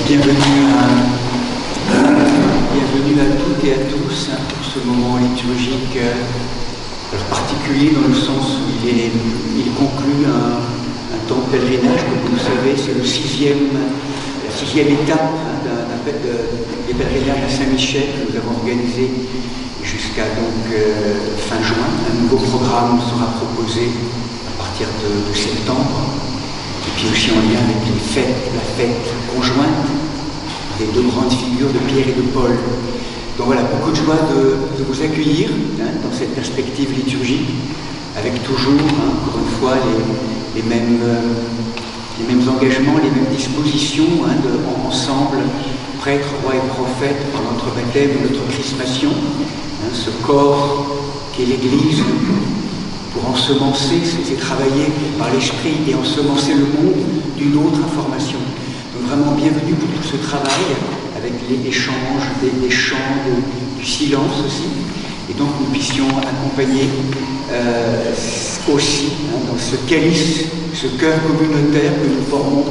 Bienvenue à toutes et à tous pour ce moment liturgique particulier dans le sens où il conclut un temps de pèlerinage. Comme vous le savez, c'est la sixième étape des pèlerinages à Saint-Michel que nous avons organisé jusqu'à fin juin. Un nouveau programme sera proposé à partir de septembre. Et puis aussi en lien avec la fête conjointe des deux grandes figures de Pierre et de Paul. Donc voilà, beaucoup de joie de vous accueillir dans cette perspective liturgique, avec toujours, encore une fois, les mêmes engagements, les mêmes dispositions ensemble, prêtres, rois et prophètes, par notre baptême, notre chrismation, ce corps qu'est l'Église, pour ensemencer, c'est travailler par l'esprit et ensemencer le monde d'une autre information. Donc vraiment bienvenue pour tout ce travail, avec les échanges, des chants, du silence aussi, et donc nous puissions accompagner aussi dans ce calice, ce cœur communautaire que nous formons,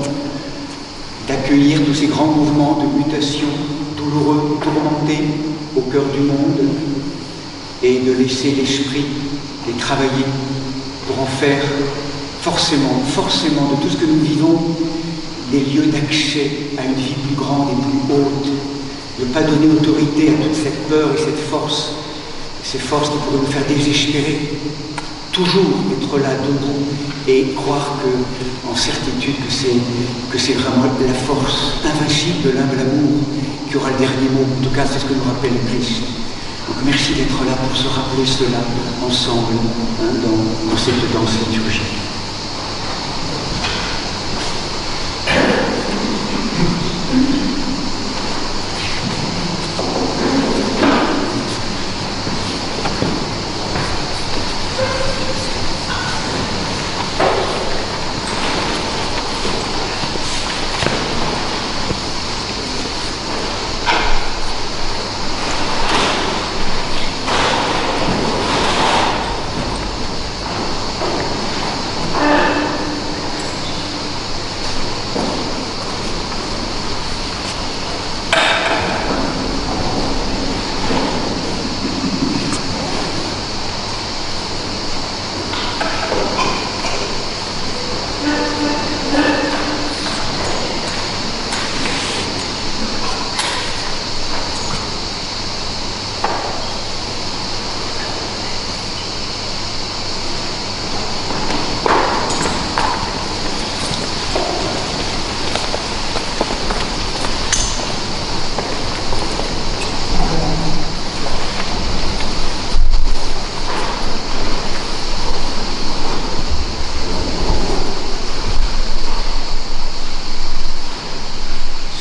d'accueillir tous ces grands mouvements de mutation douloureux, tourmentés au cœur du monde, et de laisser l'esprit les travailler pour en faire forcément de tout ce que nous vivons des lieux d'accès à une vie plus grande et plus haute. Ne pas donner autorité à toute cette peur et cette force, ces forces qui pourraient nous faire désespérer. Toujours être là debout et croire en certitude que c'est vraiment la force invincible de l'humble amour qui aura le dernier mot. En tout cas, c'est ce que nous rappelle le Christ. Donc merci d'être là pour se rappeler cela ensemble dans cette danse liturgique.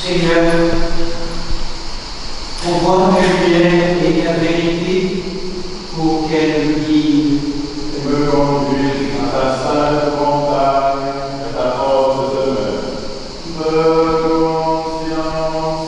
Seigneur, envoie ta lumière et ta vérité pour qu'elle nous guide et me conduise à ta sainte montagne, à ta force demeure. Me conscience.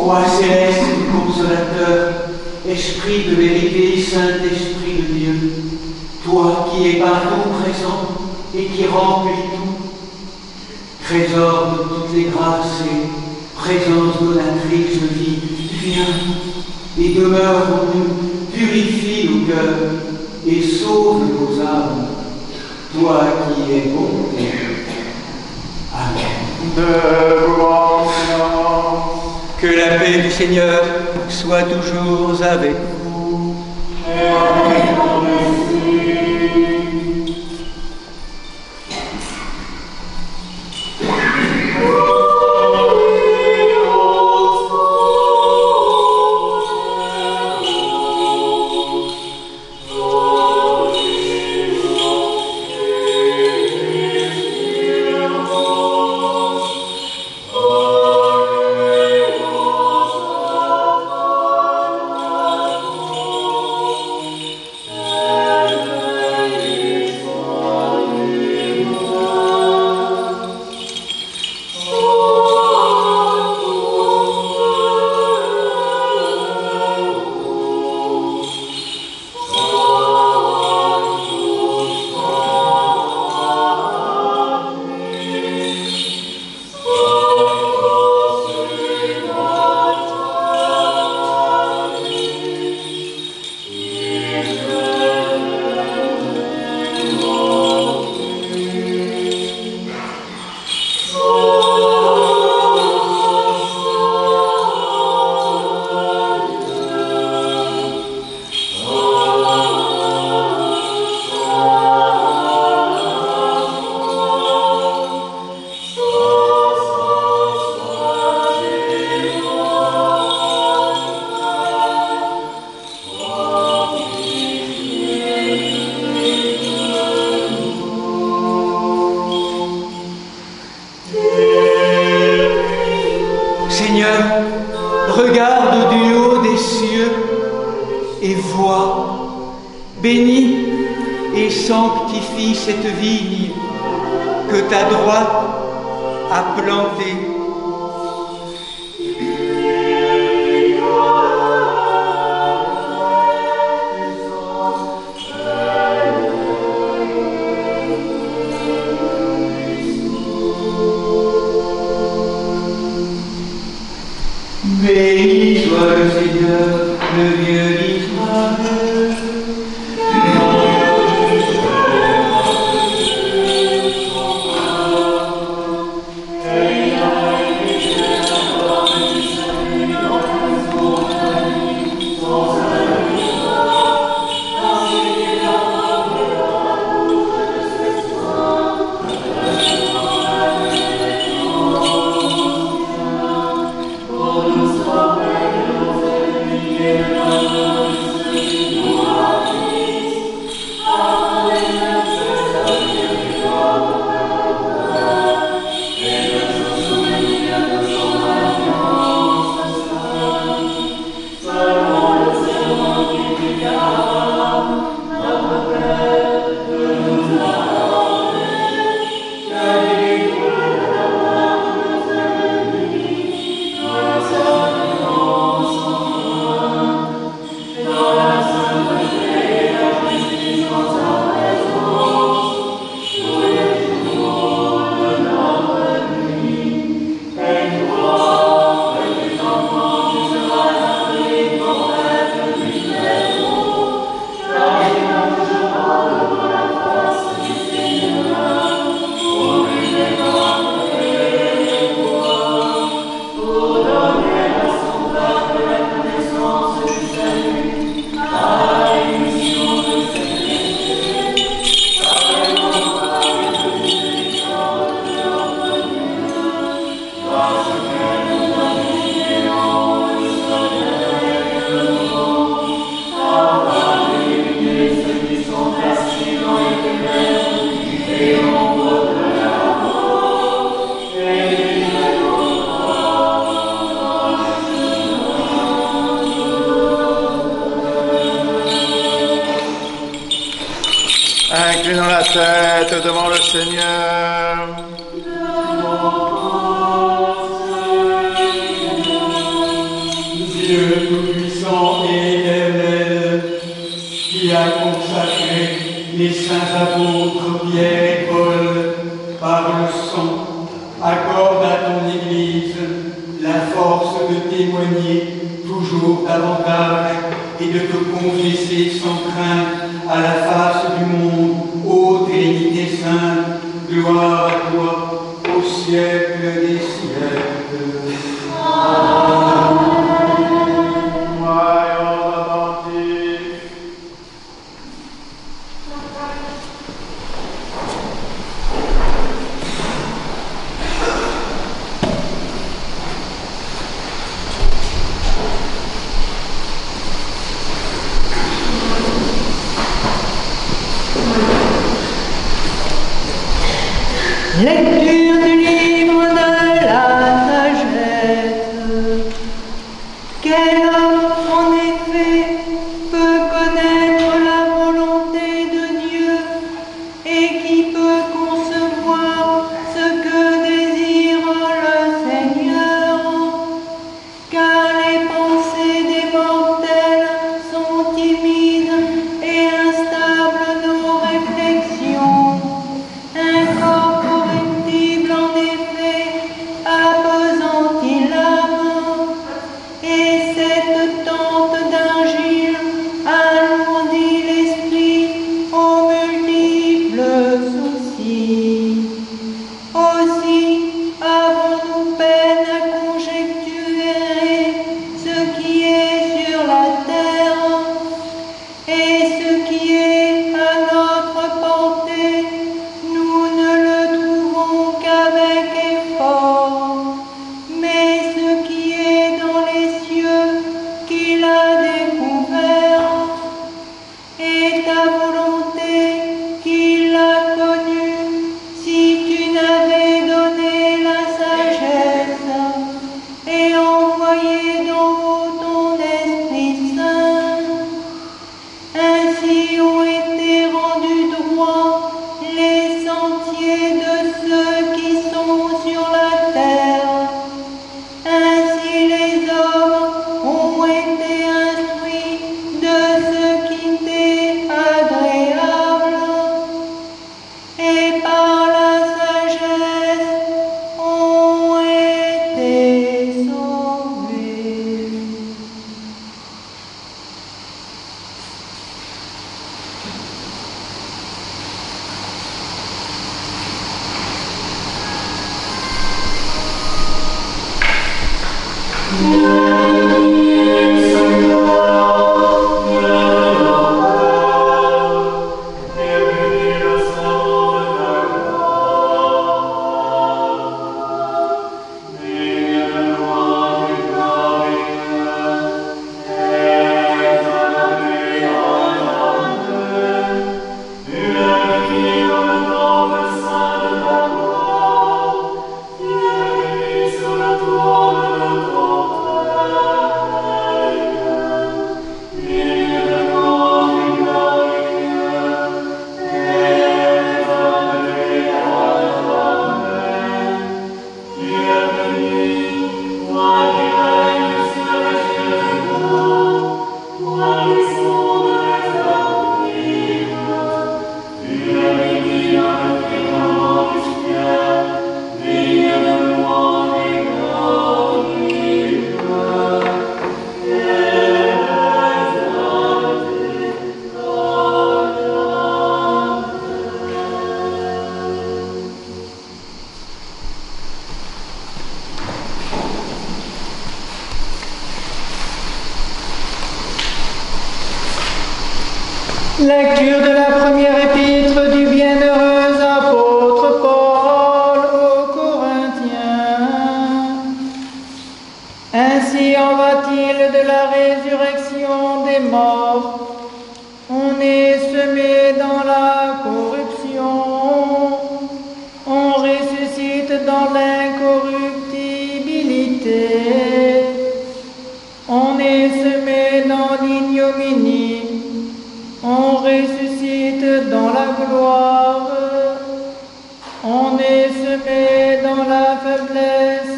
Roi céleste, consolateur, Esprit de vérité, Saint-Esprit de Dieu, toi qui es partout présent et qui remplis tout, trésor de toutes les grâces et présence donatrice de vie, viens et demeure en nous, purifie nos cœurs et sauve nos âmes, toi qui es bon. Amen. Debout en silence. Que la paix du Seigneur soit toujours avec vous. Seigneur, regarde du haut des cieux et vois, bénis et sanctifie cette vigne que ta droite a plantée. Béni soit le Seigneur, le Dieu d'Israël. Inclinons la tête devant le Seigneur. apôtres Pierre et Paul, par le sang, accorde à ton Église la force de témoigner toujours davantage et de te confesser sans crainte à la face du monde, ô Trinité sainte, gloire à toi au siècle des siècles. Amen. Lecture du livre de la sagesse. Quel homme, en effet, peut connaître la volonté de Dieu et qui peut concevoir ce que désire le Seigneur? Car les pensées des mortels sont timides et instables nos réflexions. Un corps corruptible, en effet, appesantit l'âme, et cette tente d'argile alourdit l'esprit aux multiples soucis. Aussi avons-nous peine à conjecturer ce qui est sur la terre, et ce qui est à notre portée, nous ne le trouvons qu'avec effort, mais ce qui est dans les cieux qu'il a découvert, et ta volonté qu'il a connue, si tu n'avais donné la sagesse et envoyé d'en haut ton Esprit Saint. Ainsi ont été rendus droits les sentiers de ceux qui sont sur la terre. Ainsi les hommes ont été instruits de ce qui t'est agréable, et par la sagesse ont été sauvés. Lecture de la première épître du bienheureux apôtre Paul aux Corinthiens. Ainsi en va-t-il de la résurrection des morts. On est semé dans la corruption, on ressuscite dans l'incorruptibilité. On est semé dans l'ignominie, on ressuscite dans la gloire. On est semé dans la faiblesse,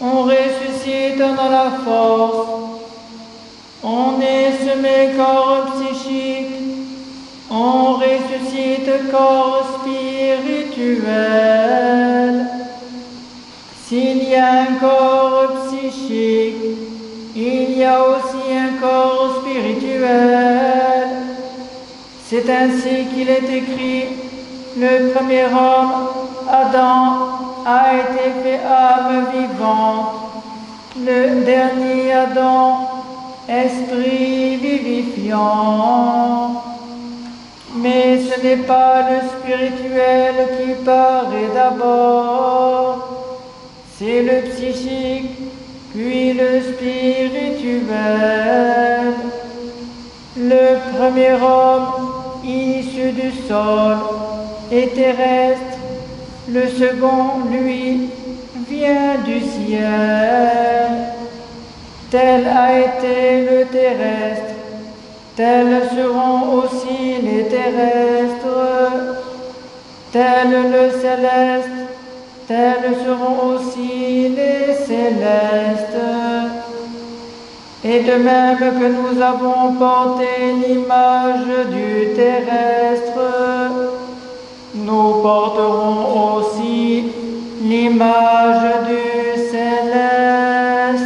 on ressuscite dans la force. On est semé corps psychique, on ressuscite corps spirituel. S'il y a un corps psychique, il y a aussi un corps spirituel. C'est ainsi qu'il est écrit, le premier homme, Adam, a été fait âme vivante. Le dernier Adam, esprit vivifiant. Mais ce n'est pas le spirituel qui paraît d'abord, c'est le psychique, puis le spirituel. Le premier homme, issu du sol, est terrestre. Le second, lui, vient du ciel. Tel a été le terrestre, tels seront aussi les terrestres. Tel le céleste, tels seront aussi les célestes. Et de même que nous avons porté l'image du terrestre, nous porterons aussi l'image du céleste.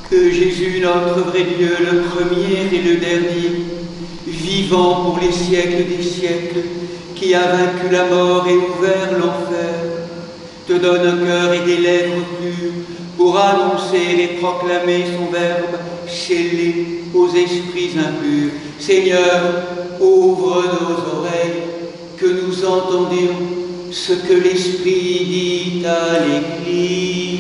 Que Jésus, notre vrai Dieu, le premier et le dernier, vivant pour les siècles des siècles, qui a vaincu la mort et ouvert l'enfer, te donne un cœur et des lèvres pures pour annoncer et proclamer son verbe scellé aux esprits impurs. Seigneur, ouvre nos oreilles, que nous entendions ce que l'Esprit dit à l'Église.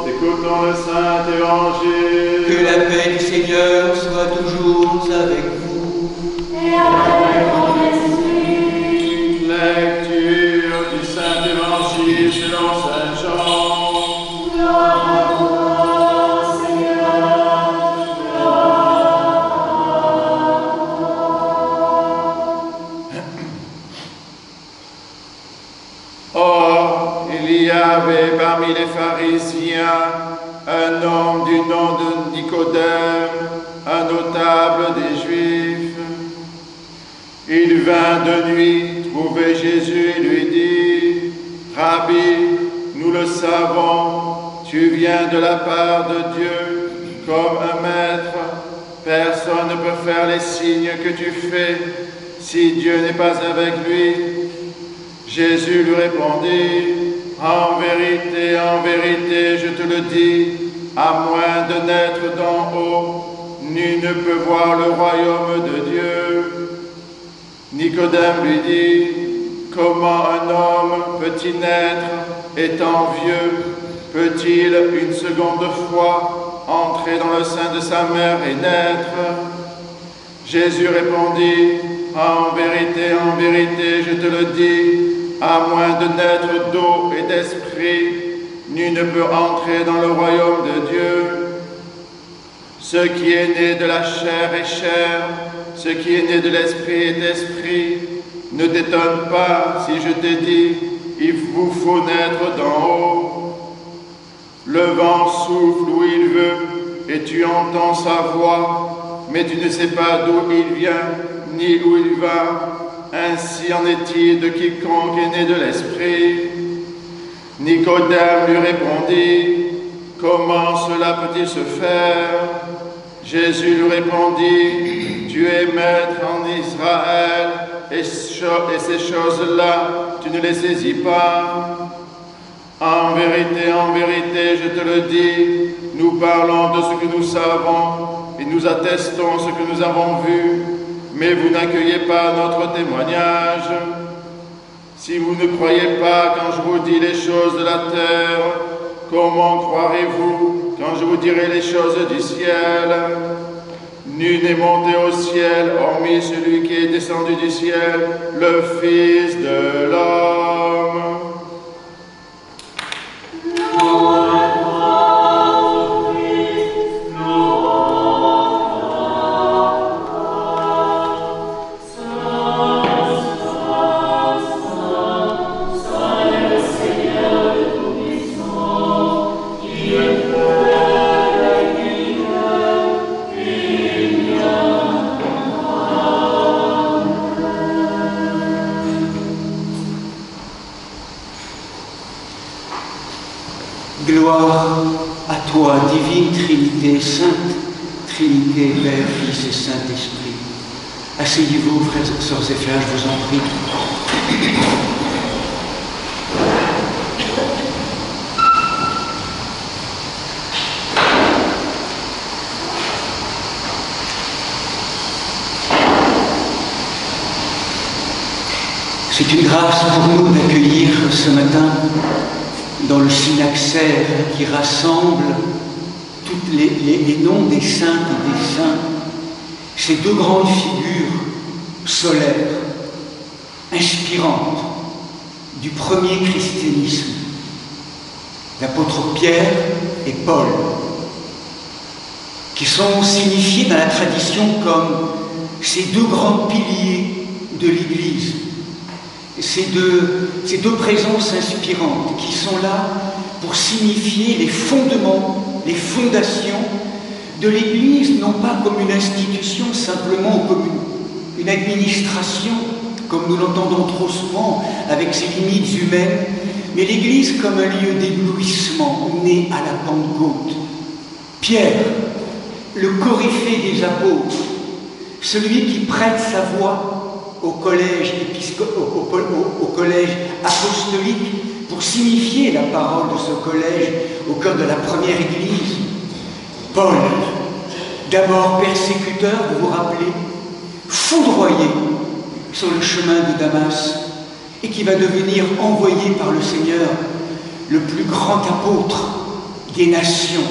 Écoutons le Saint Évangile. Que la paix du Seigneur soit toujours avec vous. Et avec ton esprit. Lecture du Saint Évangile selon Saint Jean. Gloire à toi, Seigneur. Or, il y avait parmi les pharisiens un homme du nom de Nicodème, un notable des Juifs. Il vint de nuit trouver Jésus et lui dit, « Rabbi, nous le savons, tu viens de la part de Dieu comme un maître. Personne ne peut faire les signes que tu fais si Dieu n'est pas avec lui. » Jésus lui répondit, « En vérité, je te le dis, à moins de naître d'en haut, nul ne peut voir le royaume de Dieu. » Nicodème lui dit, « Comment un homme peut-il naître étant vieux? Peut-il une seconde fois entrer dans le sein de sa mère et naître? » Jésus répondit, « En vérité, je te le dis, à moins de naître d'eau et d'esprit, nul ne peut entrer dans le royaume de Dieu. Ce qui est né de la chair est chair, ce qui est né de l'esprit est esprit. Ne t'étonne pas si je t'ai dit, il vous faut naître d'en haut. Le vent souffle où il veut, et tu entends sa voix, mais tu ne sais pas d'où il vient, ni où il va. Ainsi en est-il de quiconque est né de l'Esprit. Nicodème lui répondit, comment cela peut-il se faire? Jésus lui répondit, tu es maître en Israël, et ces choses-là, tu ne les saisis pas. En vérité, je te le dis, nous parlons de ce que nous savons et nous attestons ce que nous avons vu, mais vous n'accueillez pas notre témoignage. Si vous ne croyez pas quand je vous dis les choses de la terre, comment croirez-vous quand je vous dirai les choses du ciel? Nul n'est monté au ciel, hormis celui qui est descendu du ciel, le Fils de l'homme. Gloire à toi, divine Trinité, Sainte Trinité, Père, Fils et Saint-Esprit. Asseyez-vous, frères et sœurs et frères, je vous en prie. C'est une grâce pour nous d'accueillir ce matin dans le synaxaire qui rassemble tous les noms des saintes et des saints, ces deux grandes figures solaires, inspirantes du premier christianisme, l'apôtre Pierre et Paul, qui sont signifiés dans la tradition comme ces deux grands piliers de l'Église. Ces deux présences inspirantes qui sont là pour signifier les fondements, les fondations de l'Église, non pas comme une institution, simplement comme une administration, comme nous l'entendons trop souvent avec ses limites humaines, mais l'Église comme un lieu d'éblouissement né à la Pentecôte. Pierre, le coryphée des apôtres, celui qui prête sa voix au collège apostolique pour signifier la parole de ce collège au cœur de la première Église. Paul, d'abord persécuteur, vous vous rappelez, foudroyé sur le chemin de Damas et qui va devenir envoyé par le Seigneur, le plus grand apôtre des nations,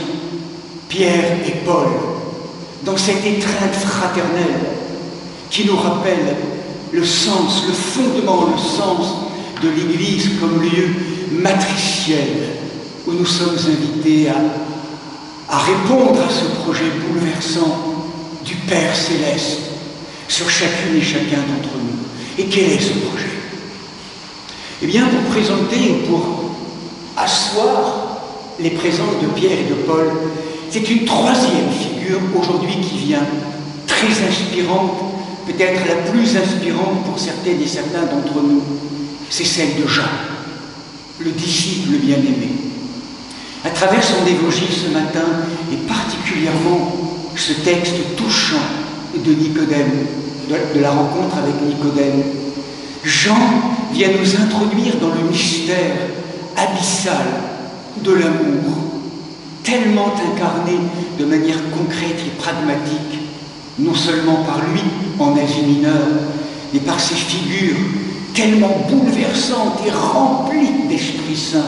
Pierre et Paul, dans cette étreinte fraternelle qui nous rappelle le sens, le fondement, le sens de l'Église comme lieu matriciel où nous sommes invités à répondre à ce projet bouleversant du Père Céleste sur chacune et chacun d'entre nous. Et quel est ce projet? Eh bien, pour présenter ou pour asseoir les présences de Pierre et de Paul, c'est une troisième figure aujourd'hui qui vient, très inspirante, peut-être la plus inspirante pour certaines et certains d'entre nous, c'est celle de Jean, le disciple bien-aimé. À travers son évangile ce matin, et particulièrement ce texte touchant de Nicodème, de la rencontre avec Nicodème, Jean vient nous introduire dans le mystère abyssal de l'amour, tellement incarné de manière concrète et pragmatique, non seulement par lui en Asie mineure, mais par ses figures tellement bouleversantes et remplies d'Esprit Saint,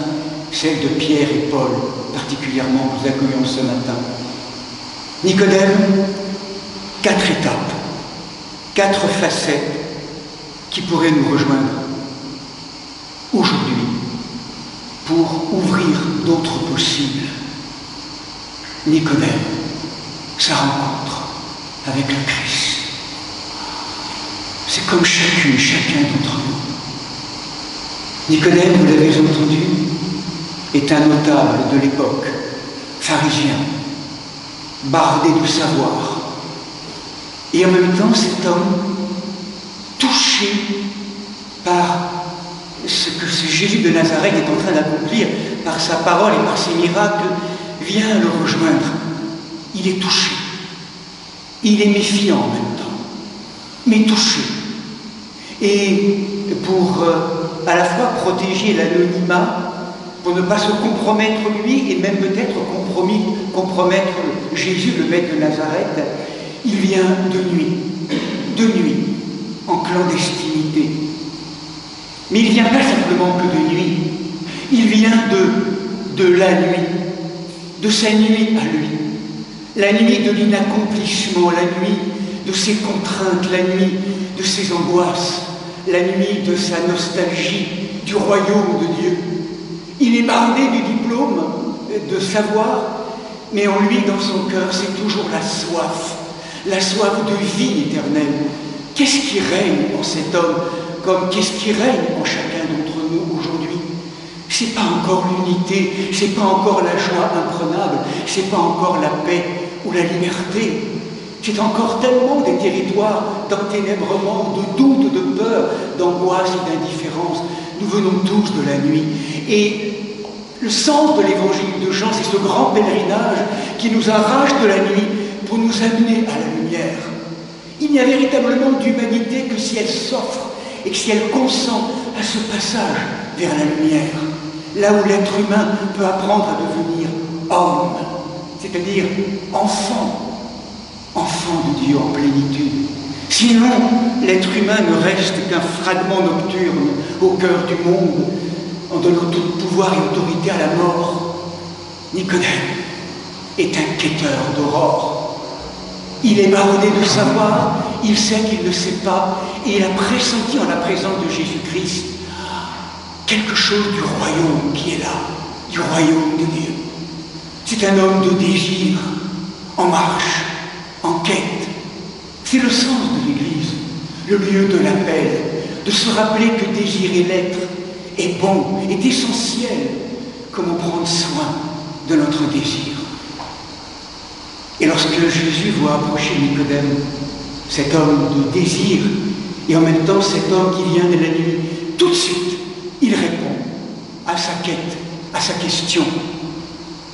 celles de Pierre et Paul, particulièrement, nous accueillons ce matin. Nicodème, 4 étapes, 4 facettes qui pourraient nous rejoindre aujourd'hui pour ouvrir d'autres possibles. Nicodème, sa rencontre avec le Christ. C'est comme chacune, chacun d'entre nous. Nicodème, vous l'avez entendu, est un notable de l'époque, pharisien, bardé de savoir. Et en même temps, cet homme, touché par ce que ce Jésus de Nazareth est en train d'accomplir, par sa parole et par ses miracles, vient le rejoindre. Il est touché. Il est méfiant en même temps, mais touché. Et pour à la fois protéger l'anonymat, pour ne pas se compromettre lui et même peut-être compromettre Jésus, le maître de Nazareth, il vient de nuit, en clandestinité. Mais il ne vient pas simplement que de nuit, il vient de la nuit, de sa nuit à lui, la nuit de l'inaccomplissement, la nuit de ses contraintes, la nuit de ses angoisses, la nuit de sa nostalgie du royaume de Dieu. Il est bardé du diplôme, de savoir, mais en lui, dans son cœur, c'est toujours la soif de vie éternelle. Qu'est-ce qui règne en cet homme, comme qu'est-ce qui règne en chacun d'entre nous aujourd'hui? C'est pas encore l'unité, c'est pas encore la joie imprenable, c'est pas encore la paix ou la liberté. C'est encore tellement des territoires d'enténèbrement, de doute, de peur, d'angoisse et d'indifférence. Nous venons tous de la nuit. Et le sens de l'évangile de Jean, c'est ce grand pèlerinage qui nous arrache de la nuit pour nous amener à la lumière. Il n'y a véritablement d'humanité que si elle s'offre et que si elle consent à ce passage vers la lumière, là où l'être humain peut apprendre à devenir homme, c'est-à-dire enfant de Dieu en plénitude. Sinon, l'être humain ne reste qu'un fragment nocturne au cœur du monde, en donnant tout pouvoir et autorité à la mort. Nicodème est un quêteur d'aurore. Il est bardé de savoir, il sait qu'il ne sait pas, et il a pressenti en la présence de Jésus-Christ quelque chose du royaume qui est là, du royaume de Dieu. C'est un homme de désir, en marche, en quête. C'est le sens de l'Église, le lieu de l'appel, de se rappeler que désirer l'être est bon, est essentiel. Comment prendre soin de notre désir. Et lorsque Jésus voit approcher Nicodème, cet homme de désir, et en même temps cet homme qui vient de la nuit, tout de suite, il répond à sa quête, à sa question,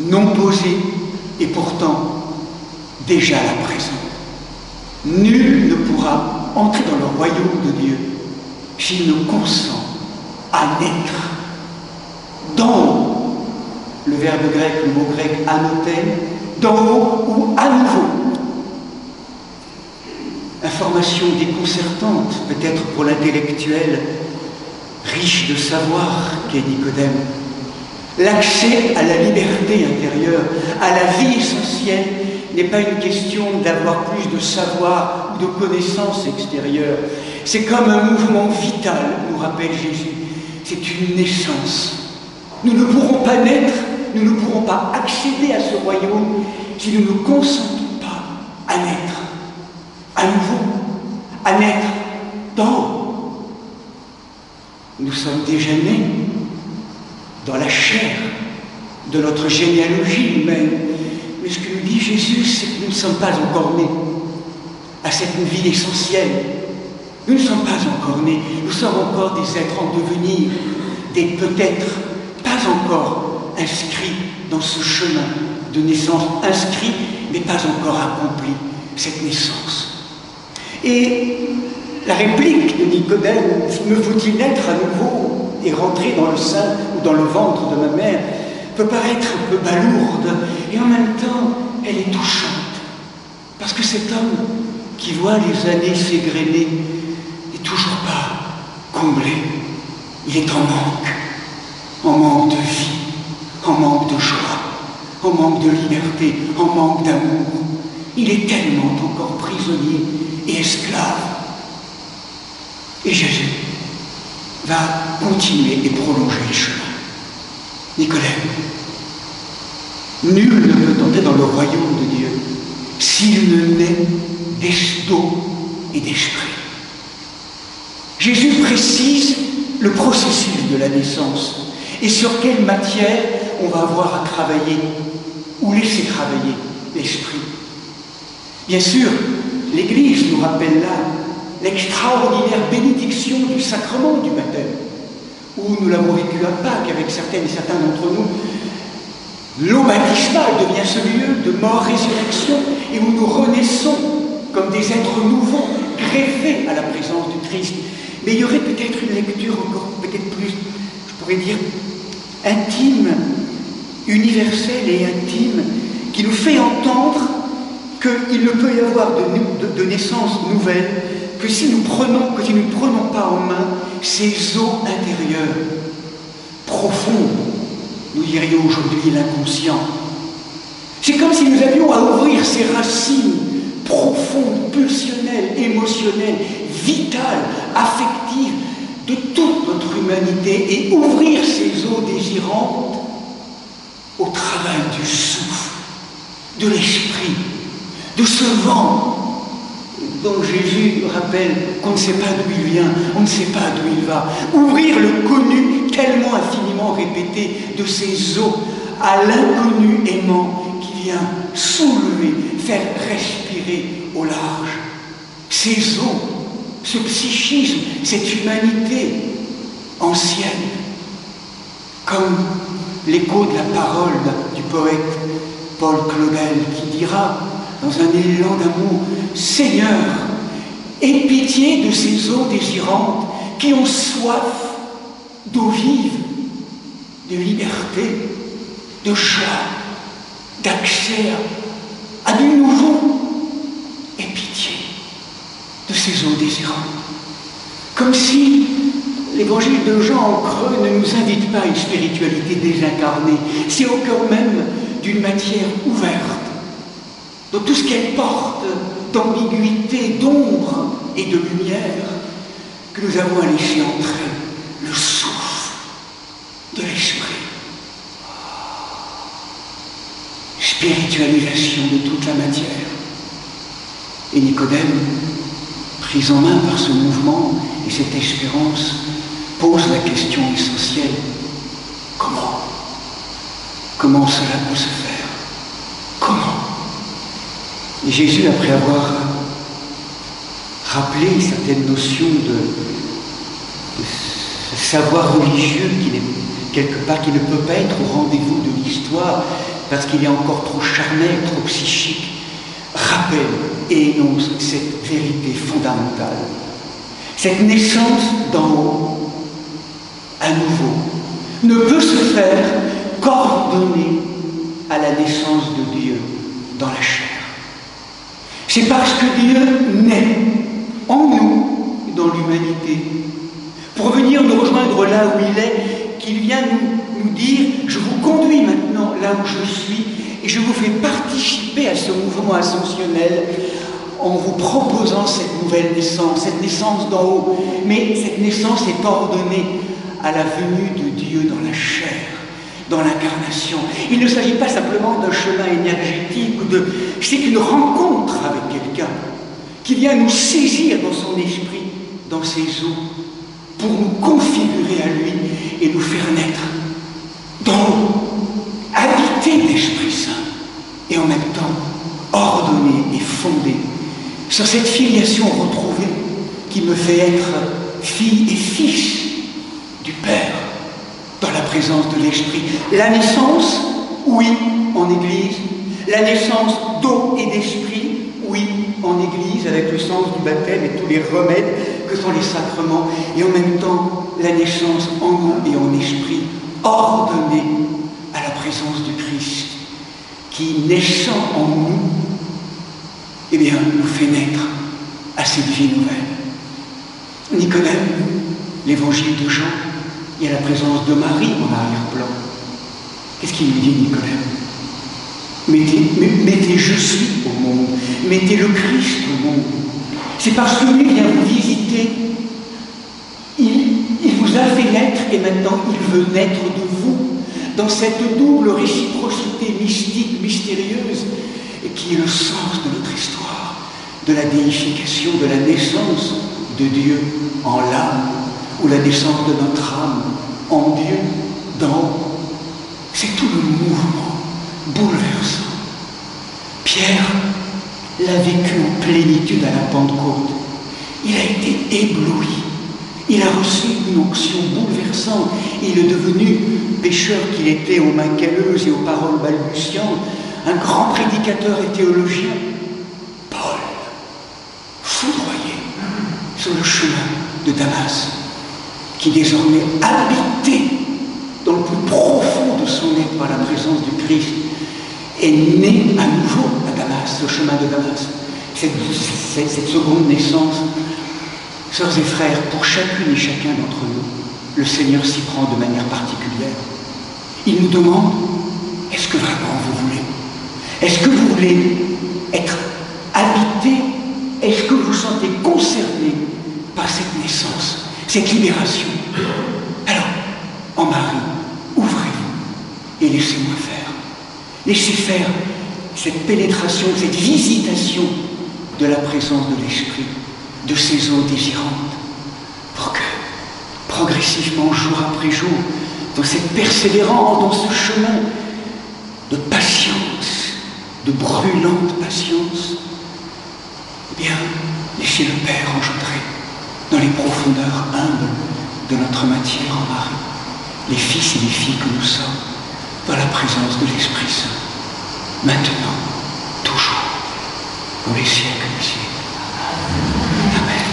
non posée et pourtant déjà la présente. Nul ne pourra entrer dans le royaume de Dieu s'il ne consent à naître d'en haut. Le verbe grec, le mot grec anothène, d'en haut ou à nouveau. Information déconcertante, peut-être pour l'intellectuel, riche de savoir qu'est Nicodème. L'accès à la liberté intérieure, à la vie essentielle, n'est pas une question d'avoir plus de savoir ou de connaissances extérieures. C'est comme un mouvement vital, nous rappelle Jésus. C'est une naissance. Nous ne pourrons pas naître, nous ne pourrons pas accéder à ce royaume si nous ne consentons pas à naître, à nouveau, à naître d'en haut. Nous sommes déjà nés dans la chair de notre généalogie humaine. Mais ce que nous dit Jésus, c'est que nous ne sommes pas encore nés à cette vie essentielle. Nous ne sommes pas encore nés, nous sommes encore des êtres en devenir, des peut-être pas encore inscrits dans ce chemin de naissance, inscrits mais pas encore accompli cette naissance. Et la réplique de Nicodème, me faut-il naître à nouveau et rentrer dans le sein ou dans le ventre de ma mère, peut paraître un peu balourde, et en même temps, elle est touchante. Parce que cet homme qui voit les années s'égrener n'est toujours pas comblé. Il est en manque de vie, en manque de joie, en manque de liberté, en manque d'amour. Il est tellement encore prisonnier et esclave. Et Jésus va continuer et prolonger le chemin. Nicodème, nul ne peut entrer dans le royaume de Dieu s'il ne naît d'eau et d'esprit. Jésus précise le processus de la naissance et sur quelle matière on va avoir à travailler ou laisser travailler l'esprit. Bien sûr, l'Église nous rappelle là l'extraordinaire bénédiction du sacrement du baptême, où nous l'avons vécu à Pâques avec certaines et certains d'entre nous. L'eau baptismale devient ce lieu de mort-résurrection et où nous renaissons comme des êtres nouveaux, greffés à la présence du Christ. Mais il y aurait peut-être une lecture encore peut-être plus, je pourrais dire, intime, universelle et intime, qui nous fait entendre qu'il ne peut y avoir de naissance nouvelle que si nous ne prenons pas en main ces eaux intérieures, profondes, nous dirions aujourd'hui l'inconscient. C'est comme si nous avions à ouvrir ces racines profondes, pulsionnelles, émotionnelles, vitales, affectives de toute notre humanité et ouvrir ces eaux désirantes au travail du souffle, de l'esprit, de ce vent dont Jésus rappelle qu'on ne sait pas d'où il vient, on ne sait pas d'où il va. Ouvrir le connu tellement infiniment répété de ces eaux à l'inconnu aimant qui vient soulever, faire respirer au large. Ces eaux, ce psychisme, cette humanité ancienne, comme l'écho de la parole du poète Paul Claudel qui dira dans un élan d'amour, Seigneur, aie pitié de ces eaux désirantes qui ont soif d'eau vive, de liberté, de joie, d'accès à du nouveau. Aie pitié de ces eaux désirantes. Comme si l'évangile de Jean en creux ne nous invite pas à une spiritualité désincarnée. C'est au cœur même d'une matière ouverte, dans tout ce qu'elle porte d'ambiguïté, d'ombre et de lumière, que nous avons à laisser entrer le souffle de l'esprit. Spiritualisation de toute la matière. Et Nicodème, pris en main par ce mouvement et cette espérance, pose la question essentielle. Comment cela peut se faire? Comment? Et Jésus, après avoir rappelé certaines notions de savoir religieux qui n'est quelque part, qui ne peut pas être au rendez-vous de l'histoire parce qu'il est encore trop charnel, trop psychique, rappelle et énonce cette vérité fondamentale. Cette naissance d'en haut, à nouveau, ne peut se faire qu'ordonnée à la naissance de Dieu dans la chair. C'est parce que Dieu naît en nous, dans l'humanité, pour venir nous rejoindre là où il est, qu'il vient nous dire « Je vous conduis maintenant là où je suis et je vous fais participer à ce mouvement ascensionnel en vous proposant cette nouvelle naissance, cette naissance d'en haut. Mais cette naissance est ordonnée à la venue de Dieu dans la chair, dans l'incarnation. Il ne s'agit pas simplement d'un chemin énergétique ou c'est une rencontre avec quelqu'un qui vient nous saisir dans son esprit, dans ses eaux, pour nous configurer à lui et nous faire naître d'en haut, habité d'Esprit Saint et en même temps ordonné et fondé sur cette filiation retrouvée qui me fait être fille et fils du Père dans la présence de l'Esprit. La naissance, oui, en Église. La naissance d'eau et d'esprit, oui, en Église, avec le sens du baptême et tous les remèdes que sont les sacrements. Et en même temps, la naissance en eau et en esprit, ordonnée à la présence du Christ, qui, naissant en nous, eh bien, nous fait naître à cette vie nouvelle. Nicodème, l'évangile de Jean, il y a la présence de Marie en arrière-plan. Qu'est-ce qu'il lui dit, Nicodème? Mettez je suis au monde, mettez le Christ au monde. C'est parce que lui vient vous visiter. Il vous a fait naître et maintenant il veut naître de vous dans cette double réciprocité mystique, mystérieuse, et qui est le sens de notre histoire, de la déification, de la naissance de Dieu en l'âme, ou la naissance de notre âme en Dieu, dans. C'est tout le mouvement bouleversant. Pierre l'a vécu en plénitude à la Pentecôte. Il a été ébloui. Il a reçu une onction bouleversante. Il est devenu, pécheur qu'il était aux mains calleuses et aux paroles balbutiantes, un grand prédicateur et théologien. Paul, foudroyé sur le chemin de Damas, qui désormais habité dans le plus profond de son être par la présence du Christ, est né à nouveau à Damas, le chemin de Damas. Cette seconde naissance, sœurs et frères, pour chacune et chacun d'entre nous, le Seigneur s'y prend de manière particulière. Il nous demande, est-ce que vraiment vous voulez? Est-ce que vous voulez être habité? Est-ce que vous vous sentez concerné par cette naissance, cette libération? Alors, en Marie, ouvrez-vous et laissez-moi faire. Laissez faire cette pénétration, cette visitation de la présence de l'Esprit, de ses eaux désirantes, pour que, progressivement, jour après jour, dans cette persévérance, dans ce chemin de patience, de brûlante patience, eh bien, laissez le Père engendrer dans les profondeurs humbles de notre matière en Marie, les fils et les filles que nous sommes, dans la présence de l'Esprit Saint, maintenant, toujours, pour les siècles des siècles. Amen.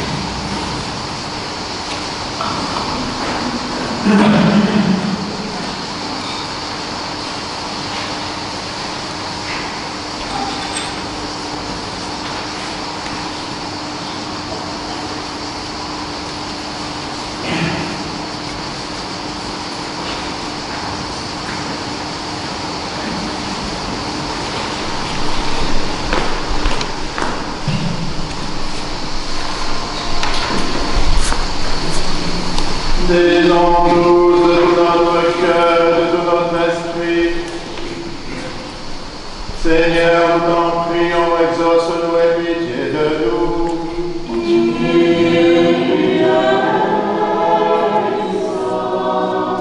Disons tous de tout notre cœur, de tout notre esprit, Seigneur, nous t'en prions, exauce-nous et pitié de nous.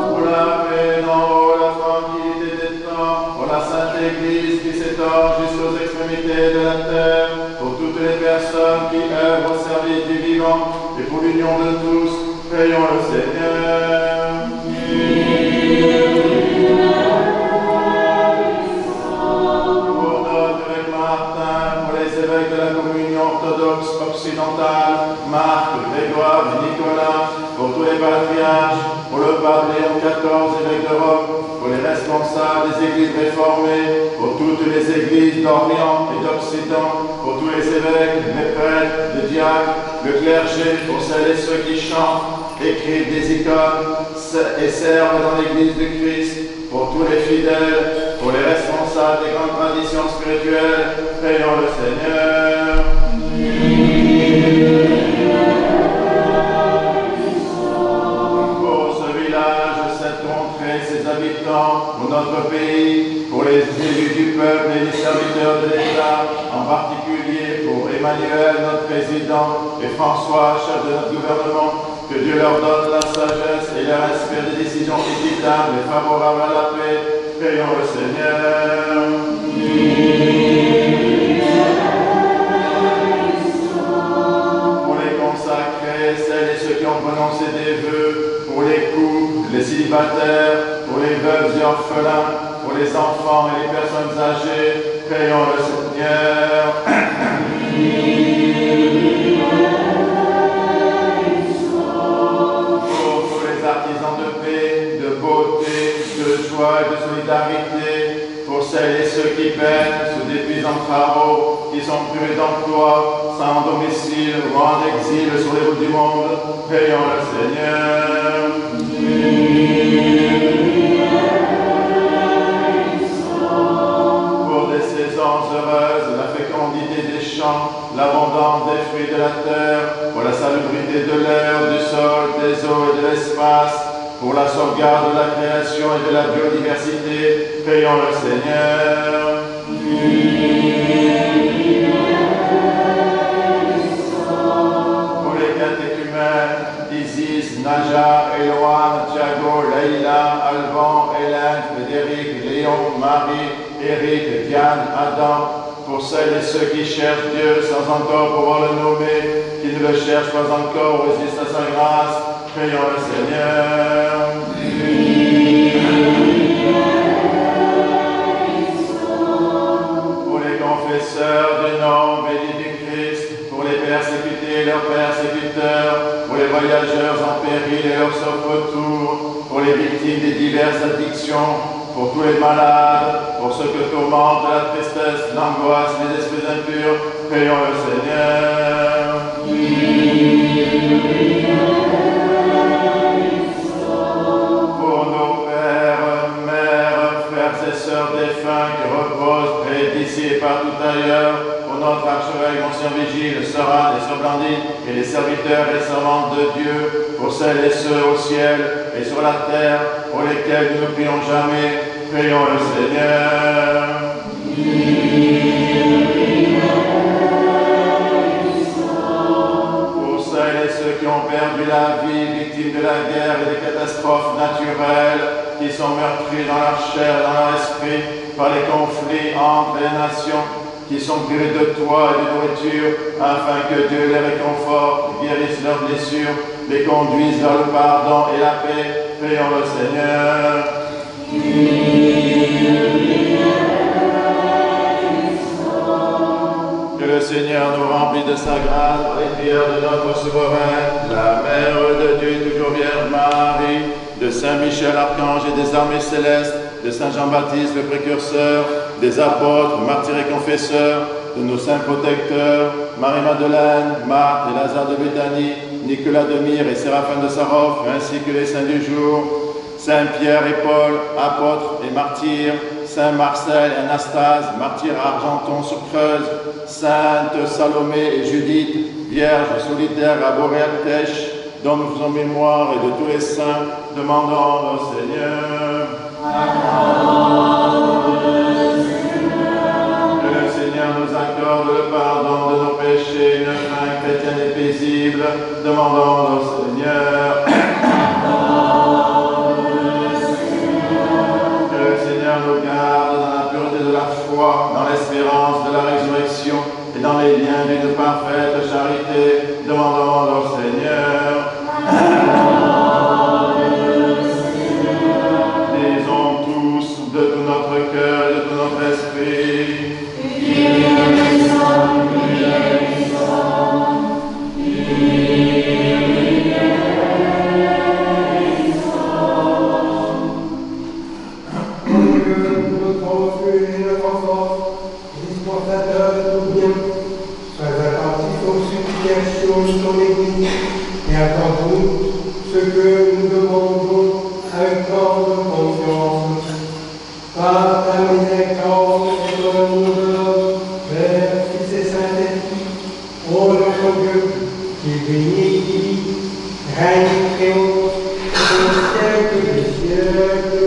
Pour la paix, non, la tranquillité des temps, pour la sainte Église qui s'étend jusqu'aux extrémités de la terre, pour toutes les personnes qui œuvrent au service du vivant, et pour l'union de tous, prions le Seigneur. Pour notre évêque Martin, pour les évêques de la communion orthodoxe occidentale, Marc, Grégoire et Nicolas, pour tous les patriarches, pour le pape Léon XIV, évêque de Rome, pour les responsables des églises réformées, pour toutes les églises d'Orient et d'Occident, pour tous les évêques, les prêtres, les diacres, le clergé, pour celles et ceux qui chantent, écrivent des icônes et servent dans l'église du Christ, pour tous les fidèles, pour les responsables des grandes traditions spirituelles, prions le Seigneur. Pour ce village, cette contrée, ses habitants, pour notre pays, pour les élus du peuple et les serviteurs de l'État, en particulier pour Emmanuel, notre président, et François, chef de notre gouvernement, que Dieu leur donne la sagesse et leur inspire des décisions équitables et favorables à la paix. Prions le Seigneur. Pour les consacrés, celles et ceux qui ont prononcé des vœux, pour les couples, les célibataires, pour les veuves et orphelins, pour les enfants et les personnes âgées, prions le Seigneur. Artisans de paix, de beauté, de joie et de solidarité, pour celles et ceux qui peinent sous d'épuisants travaux, qui sont privés d'emploi, sans domicile ou en exil sur les routes du monde, prions le Seigneur. Pour des saisons heureuses, la fécondité des champs, l'abondance des fruits de la terre, pour la salubrité de l'air, du sol, des eaux et de l'espace, pour la sauvegarde de la création et de la biodiversité, prions le Seigneur. Pour les catéchumènes, Isis, Naja, Eloane, Thiago, Leïla, Alban, Hélène, Frédéric, Léon, Marie, Éric, Diane, Adam, pour celles et ceux qui cherchent Dieu sans encore pouvoir le nommer, qui ne le cherchent pas encore, résistent à sa grâce. Prions le Seigneur. Pour les confesseurs du nom béni du Christ, pour les persécutés et leurs persécuteurs, pour les voyageurs en péril et leurs sauf retour, pour les victimes des diverses addictions, pour tous les malades, pour ceux que tourmentent la tristesse, l'angoisse, les esprits impurs, prions le Seigneur. Pour nos pères, mères, frères et sœurs défunts qui reposent près d'ici et partout ailleurs, pour notre archevêque, Monseigneur Vigile, Sœur et Sœur Blandine, et les serviteurs et servantes de Dieu, pour celles et ceux au ciel et sur la terre, pour lesquels nous ne prions jamais, prions le Seigneur. Pour celles et ceux qui ont perdu la vie, victimes de la guerre et des catastrophes naturelles, qui sont meurtris dans leur chair et dans leur esprit par les conflits entre les nations, qui sont privés de toit et de nourriture, afin que Dieu les réconforte, guérisse leurs blessures, les conduise vers le pardon et la paix. Prions le Seigneur. Que le Seigneur nous remplisse de sa grâce par les prières de notre souverain, la Mère de Dieu, toujours Vierge Marie, de Saint Michel Archange et des armées célestes, de Saint Jean-Baptiste le précurseur, des apôtres, martyrs et confesseurs, de nos saints protecteurs, Marie-Madeleine, Marthe et Lazare de Béthanie, Nicolas de Myre et Séraphin de Sarov, ainsi que les saints du jour, Saint Pierre et Paul, apôtres et martyrs, Saint Marcel et Anastase, martyrs à Argenton sur Creuse, Sainte Salomé et Judith, vierges solitaires à Boréaltèche, dont nous faisons mémoire, et de tous les saints, demandons au Seigneur. Que le Seigneur nous accorde le pardon de nos péchés, une fin chrétienne et paisible, demandons au Seigneur. Que le Seigneur nous garde dans la pureté de la foi, dans l'espérance de la résurrection et dans les liens d'une parfaite charité, demandons au Seigneur. Disons tous de tout notre cœur et de tout notre esprit. Et accorde-nous ce que nous demandons avec tant de confiance. Par ta miséricorde et ton amour, Père, Fils et Saint-Esprit, ô notre Dieu, qui bénit, qui vit, règne et triomphe au siècle des siècles.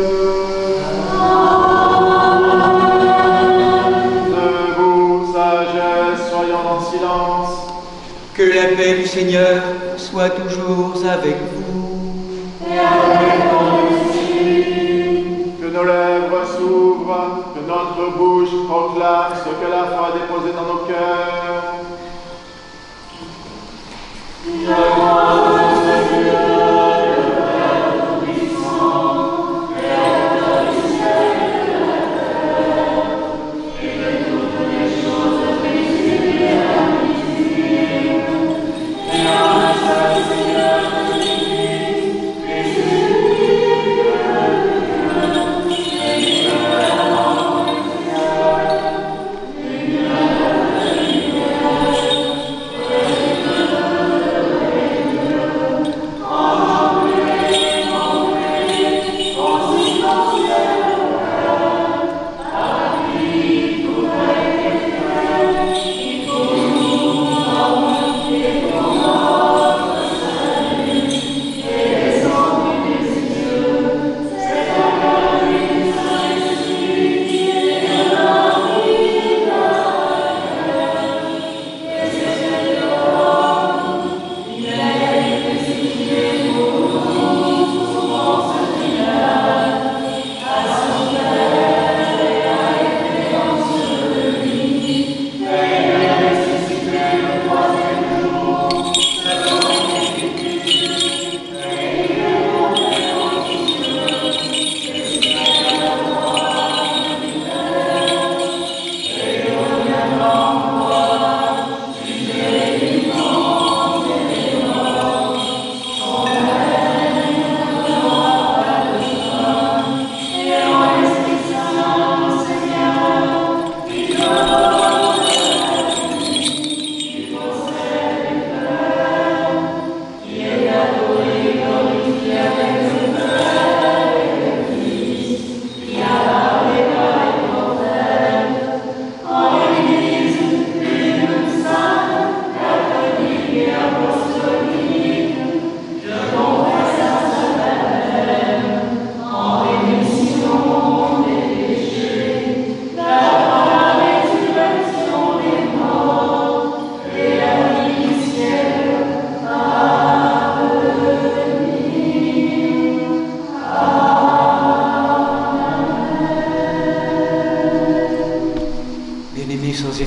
Debout, sagesse, soyons en silence. Que la paix du Seigneur soit toujours avec vous. Et avec ton esprit. Que nos lèvres s'ouvrent, que notre bouche proclame ce que la foi a déposé dans nos cœurs.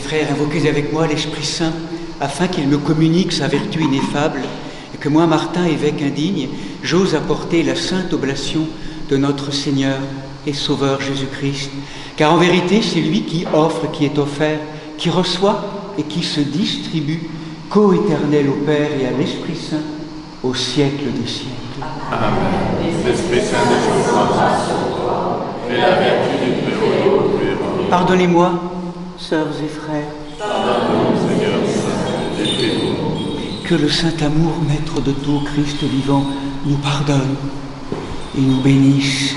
frères, invoquez avec moi l'Esprit Saint, afin qu'il me communique sa vertu ineffable, et que moi, Martin, évêque indigne, j'ose apporter la sainte oblation de notre Seigneur et Sauveur Jésus-Christ. Car en vérité, c'est lui qui offre, qui est offert, qui reçoit et qui se distribue, co-éternel au Père et à l'Esprit Saint, au siècle des siècles. Amen. L'Esprit Saint descendra sur toi, et la vertu du Très-Haut t'ouvrira. Pardonnez-moi, sœurs et frères. Pardonne-nous, Seigneur Saint, et prie-nous. Que le saint amour, maître de tout, Christ vivant, nous pardonne et nous bénisse.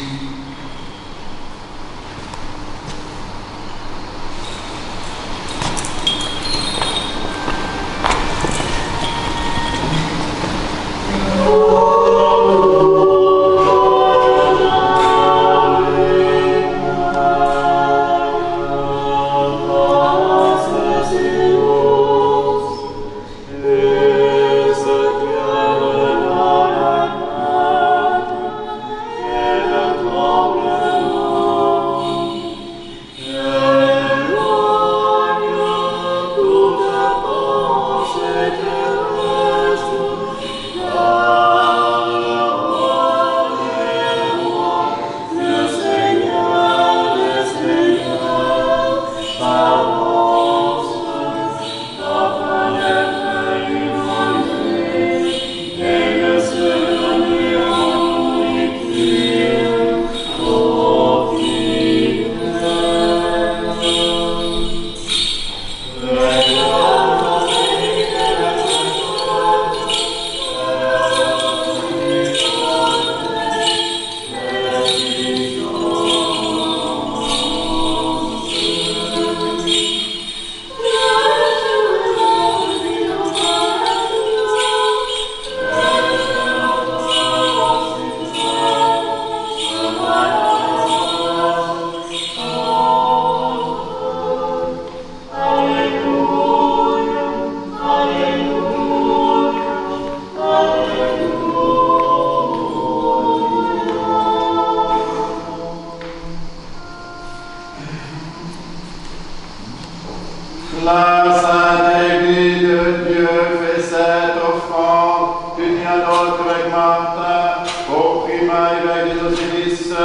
La Sainte Église de Dieu fait cette offrande, unie à notre évêque Martin, au primat évêque des Auxilices,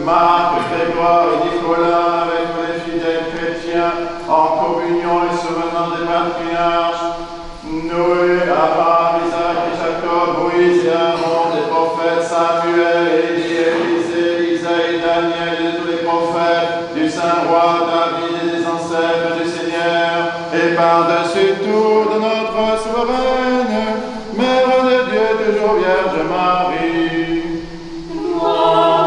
Marc, Grégoire et Nicolas, avec tous les fidèles chrétiens, en communion et souvenant des patriarches, Noé, Abraham, Isaac et Jacob, Moïse et Aaron, des prophètes Samuel, Élie, Élisée, Isaïe, Daniel et tous les prophètes, du Saint Roi David et des ancêtres du Seigneur, et par-dessus tout de notre souveraine, Mère de Dieu, toujours Vierge Marie. Oh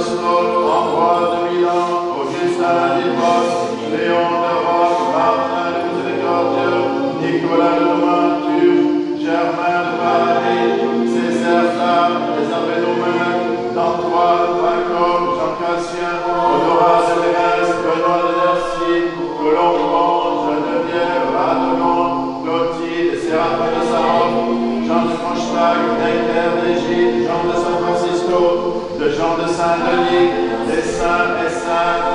apostles, Ambroise de Milan, Augustin d'Hippos, Léon de Rome, Martin le Miséricordieux, Nicolas de Louvain-Tur, Germain de Paris, César les Abénomains, d'Antoine, Jacob, Jean Cassien, Honorat de Lérès, Benoît de Nercy, Colomban, Geneviève, Radegon, Clotilde, Séraphin de Saron, Jean de Franchlag, Necker d'Égypte, Jean de San Francisco, de Jean de Saint-Denis, des saints et saintes,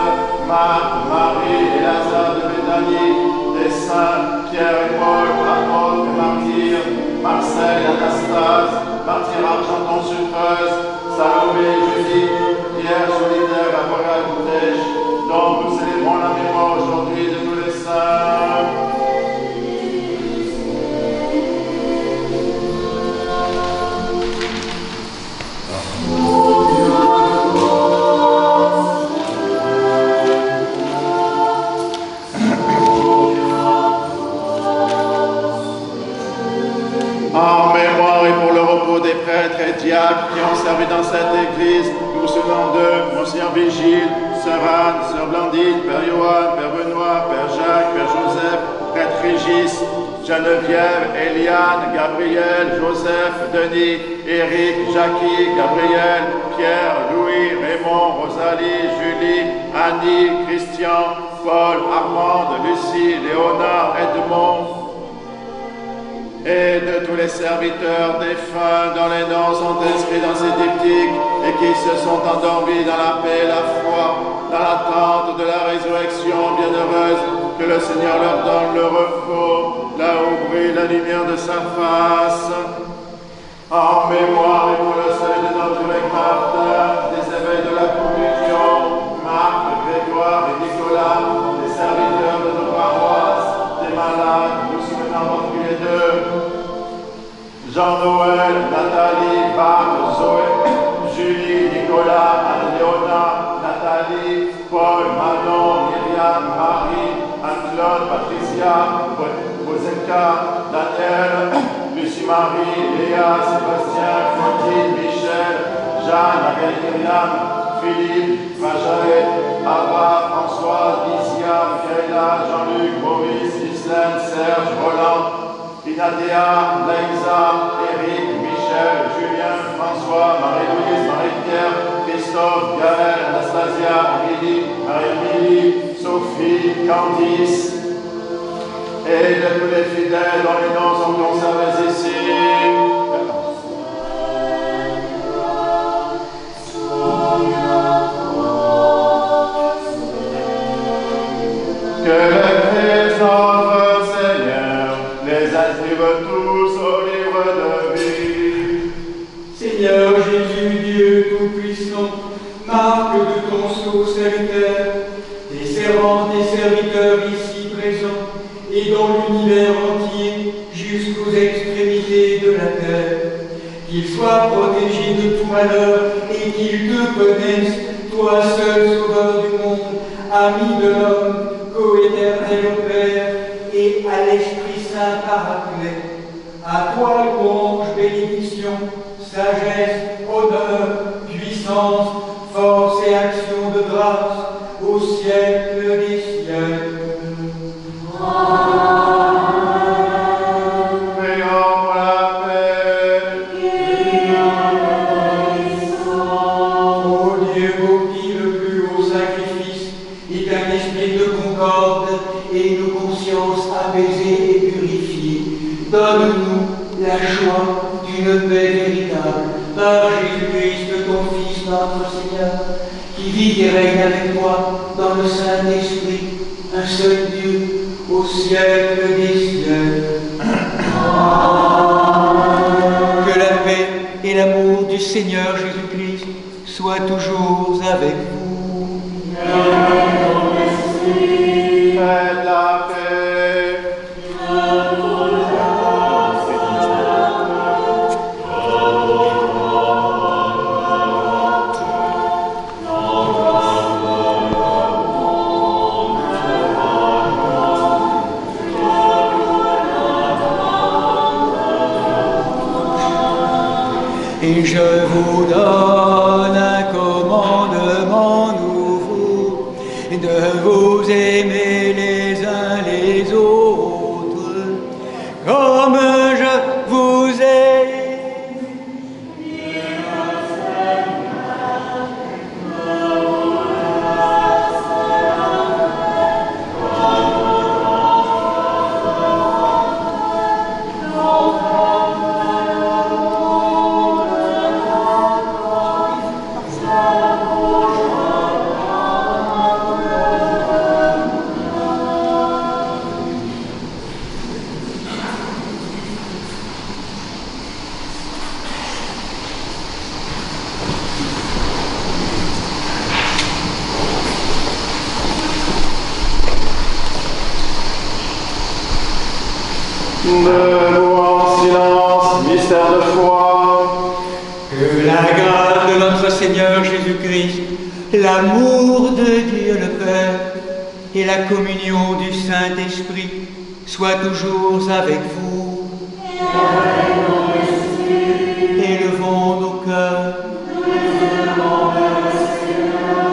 Marthe, Marie et Lazare de Béthanie, des saints Pierre et Paul, apôtres et martyrs, Marcel et Anastase, martyr Argenton-Sutreuse, Salomé, Judith, Pierre Solitaire, Gabriel Boutèche, dont nous célébrons la mémoire aujourd'hui de tous les saints. En mémoire et pour le repos des prêtres et diacres qui ont servi dans cette église, nous nous souvenons d'eux, Monseigneur Vigile, Sœur Anne, Sœur Blandine, Père Johan, Père Benoît, Père Jacques, Père Joseph, Prêtre Régis, Geneviève, Eliane, Gabriel, Joseph, Denis, Éric, Jackie, Gabriel, Pierre, Louis, Raymond, Rosalie, Julie, Annie, Christian, Paul, Armande, Lucie, Léonard, Edmond, et de tous les serviteurs défunts dont les noms sont inscrits dans ces diptyques et qui se sont endormis dans la paix et la foi, dans l'attente de la résurrection bienheureuse, que le Seigneur leur donne le repos, là où brille la lumière de sa face. En mémoire et pour le salut de notre évêque Martin, des évêques de la Communion, Marc, Grégoire et Nicolas, des serviteurs de nos paroisses, des malades, nous souvenons en particulier d'eux. Jean-Noël, Nathalie, Marc, Zoé, Julie, Nicolas, Anne-Léona, Nathalie, Paul, Manon, Myriam, Marie, Anne-Claude, Patricia, Bozenka, Daniel, Lucie-Marie, Léa, Sébastien, Claudine, Michel, Jeanne, Marie Myriam, Philippe, Majaret, Abba, François, Lysia, Michaela, Jean-Luc, Maurice, Islaine, Serge, Roland, Inadia, Leïsa, Éric, Michel, Julien, François, Marie-Louise, Marie-Pierre, Christophe, Gaël, Anastasia, Émilie, Marie-Émilie, Sophie, Candice, et de tous les fidèles dont les noms sont conservés ici. Que le Christ notre Seigneur les inscrive tous au livre de vie. Seigneur Jésus, Dieu Tout-Puissant, marque de ton sceau salutaire, tes servantes et serviteurs ici présents, et dans l'univers entier, jusqu'aux extrémités de la terre, qu'ils soient protégés de tout malheur et qu'ils te connaissent, toi seul sauveur du monde, ami de l'homme, co-éternel au Père, et à l'Esprit Saint Paraclet. À toi louange, bénédiction, sagesse, honneur, puissance, force et action de grâce, au siècle des siècles. Donne-nous la joie d'une paix véritable par Jésus-Christ, ton Fils, notre Seigneur, qui vit et règne avec toi dans le Saint-Esprit, un seul Dieu, au siècle des siècles. Que la paix et l'amour du Seigneur Jésus-Christ soient toujours avec vous. Faites la paix. Et je vous donne un commandement, de vous aimer les uns les autres, comme je vous ai. Debout en silence, mystère de foi. Que la grâce de notre Seigneur Jésus-Christ, l'amour de Dieu le Père et la communion du Saint-Esprit soient toujours avec vous. Élevons nos cœurs.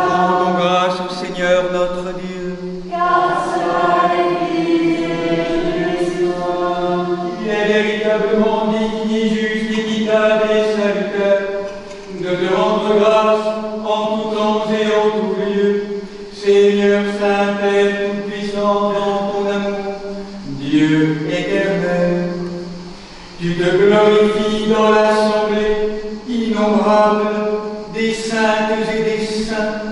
Rendons grâce au Seigneur notre Dieu. Il est véritablement digne, juste, équitable et salutaire de te rendre grâce en tout temps et en tout lieu, Seigneur Saint Père Tout-Puissant, dans ton amour, Dieu éternel. Tu te glorifies dans l'assemblée innombrable des saintes et des saints,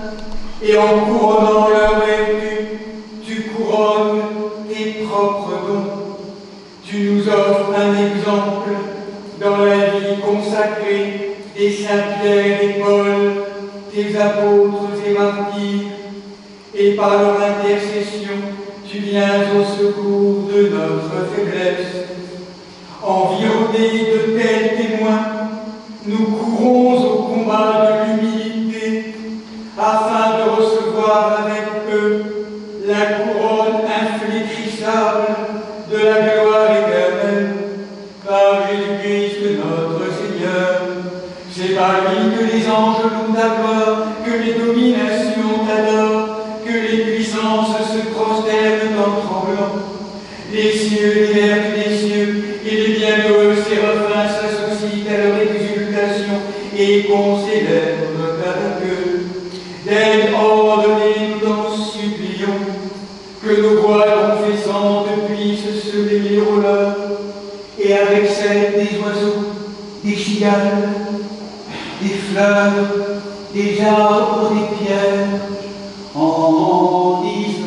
et en couronnant leur vertu, tu couronnes tes propres dons. Tu nous offres un exemple dans la vie consacrée des saints Pierre et Paul, tes apôtres et martyrs, et par leur intercession, tu viens au secours de notre faiblesse. Environnés de tels témoins, nous courons au combat de l'humilité, afin de recevoir avec eux la couronne inflétrissable de la gloire éternelle, par Jésus-Christ notre Seigneur. C'est par lui que les anges louent ta gloire, que les dominations t'adorent, que les puissances se prosternent en tremblant. Les cieux, les vertus des cieux, et les bienheureux séraphins s'associent à leur exultation et qu'on célèbre avec eux. D'aide ordonnée, nous t'en supplions, que nos voix confessantes puissent se mêler aux leurs, et avec celles des oiseaux, des cigales, des fleurs, des arbres, des pierres, en disant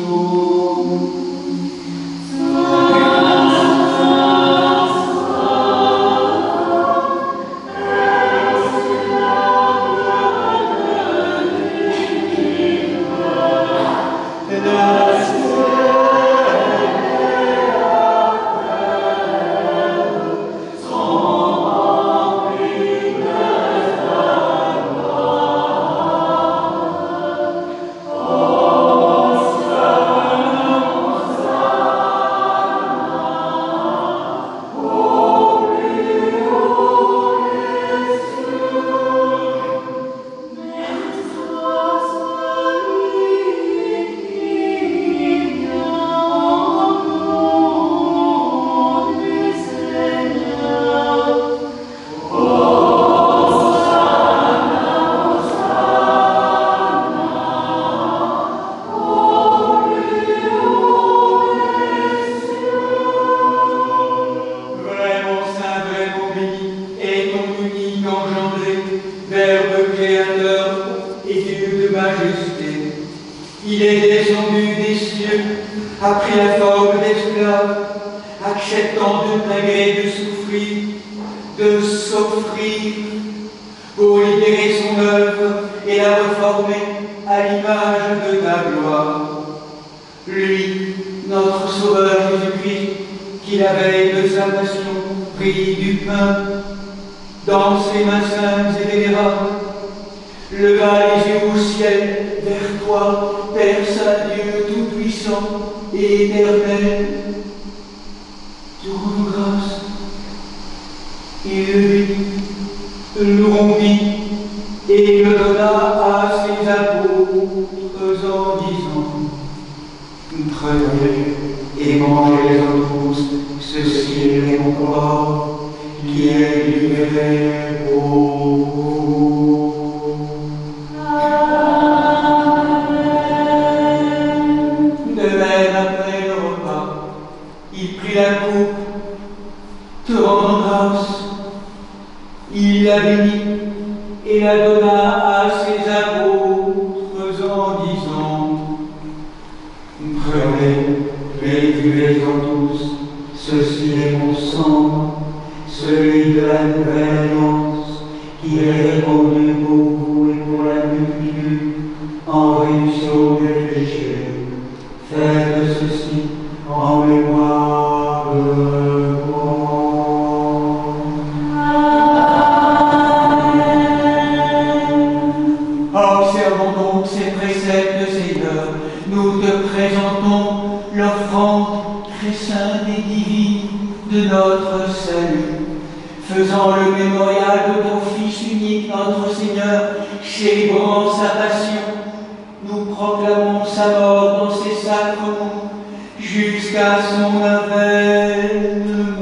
Il est descendu des cieux, a pris la forme d'esclave, acceptant de plein gré de s'offrir pour libérer son œuvre et la reformer à l'image de ta gloire. Lui, notre Sauveur Jésus-Christ, qui la veille de sa passion prit du pain dans ses mains saintes et vénérables, leva les yeux au ciel vers toi, Père Saint Dieu Tout-Puissant et éternel. Tu rends grâce. Il le rompit et le donna à ses apôtres en disant: prenez et mangez-en tous, ceci est mon corps qui est livré pour vous. De même, après le repas, il prit la coupe, te rendant grâce, il la bénit et la donna à ses apôtres en disant: prenez et buvez-en tous, ceci est mon sang, celui de la nouvelle alliance, qui est répandu pour vous et pour la multitude en rémission des péchés. Faites ceci en mémoire de moi. Observons donc ces préceptes, Seigneur. Nous te présentons l'offrande très sainte et divine de notre salut. Faisant le mémorial de ton Fils unique, notre Seigneur, célébrant sa passion, nous proclamons sa mort dans ces sacrements jusqu'à son avènement.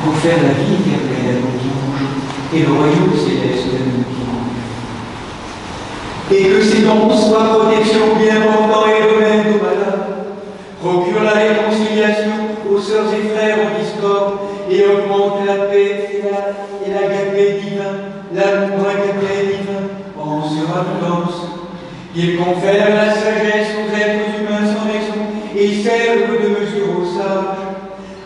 Confère la vie éternelle à nos qui mangent et le royaume céleste à nous qui mangent. Et que ces dons soient protection bien portant et remède aux malades, procure la réconciliation aux sœurs et frères en discorde et augmente la paix et l'agapé divin, l'amour agapé divin en surabondance. Il confère la sagesse aux êtres humains sans raison et serve de mesure aux sages.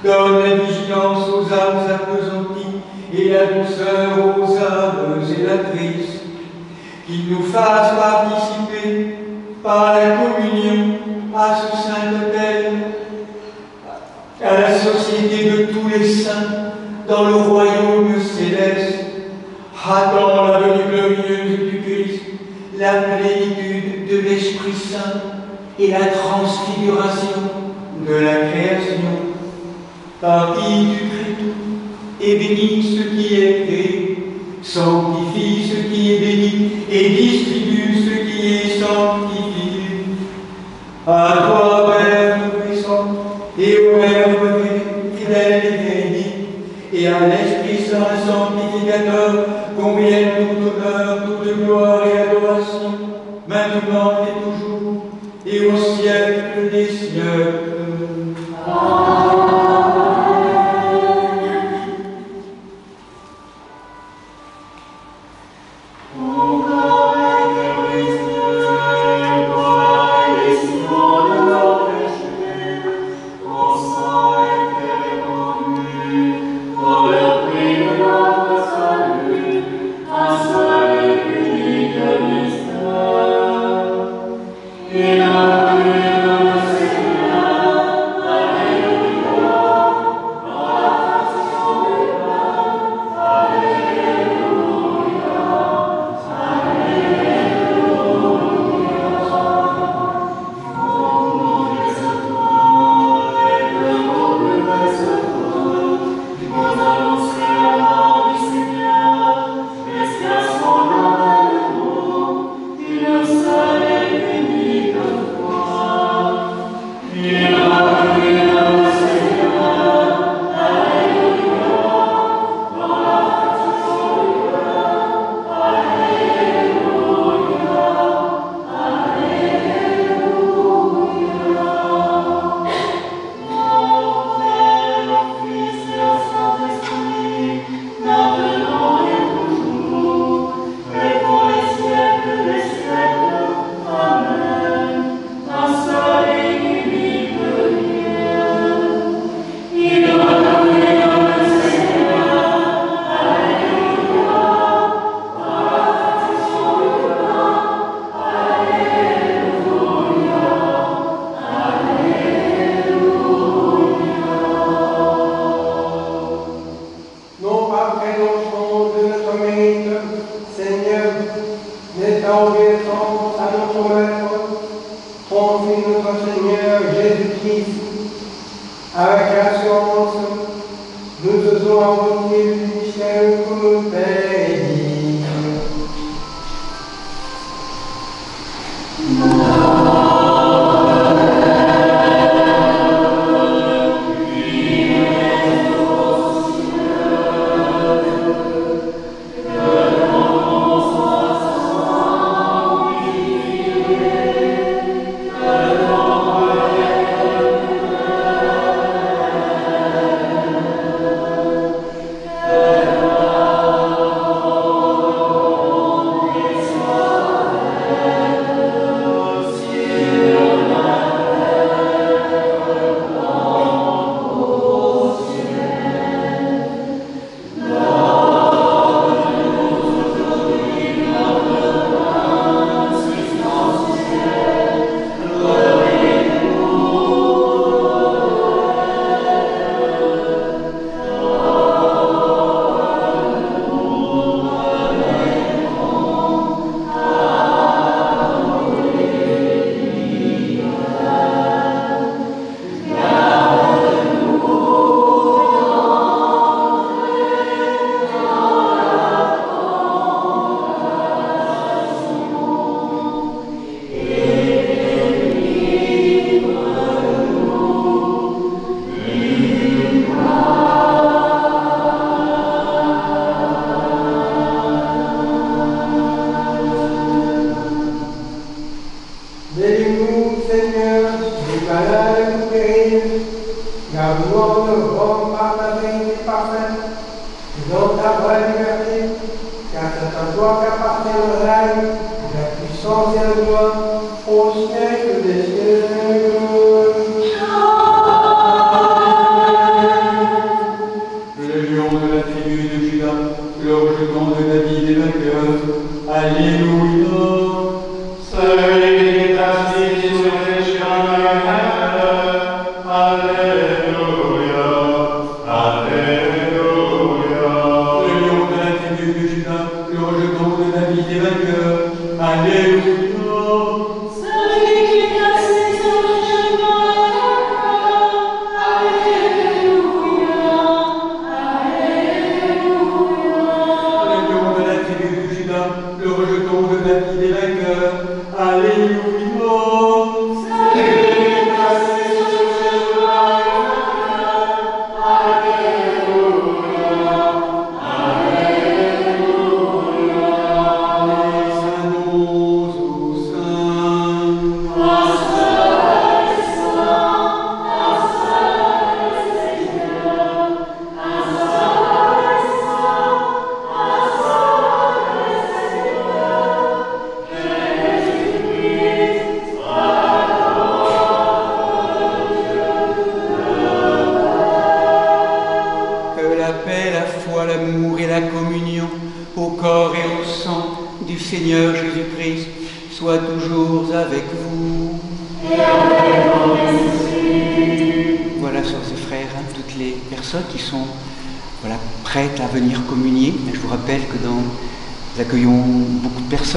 Donne la vigilance aux âmes appesanties et la douceur aux âmes zélatrices, qu'il nous fasse participer par la communion à ce saint autel, à la société de tous les saints dans le royaume céleste, attend la venue glorieuse du Christ, la plénitude de l'Esprit Saint et la transfiguration de la création. Par qui tu crées tout, et bénis ce qui est créé, sanctifie ce qui est béni, et distribue ce qui est sanctifié. À toi, Père Tout-Puissant, et au Verbe fidèle et béni, et à l'Esprit Saint sanctificateur, convienne toute honneur, toute gloire et adoration, maintenant et toujours, et au siècle des siècles. Amen.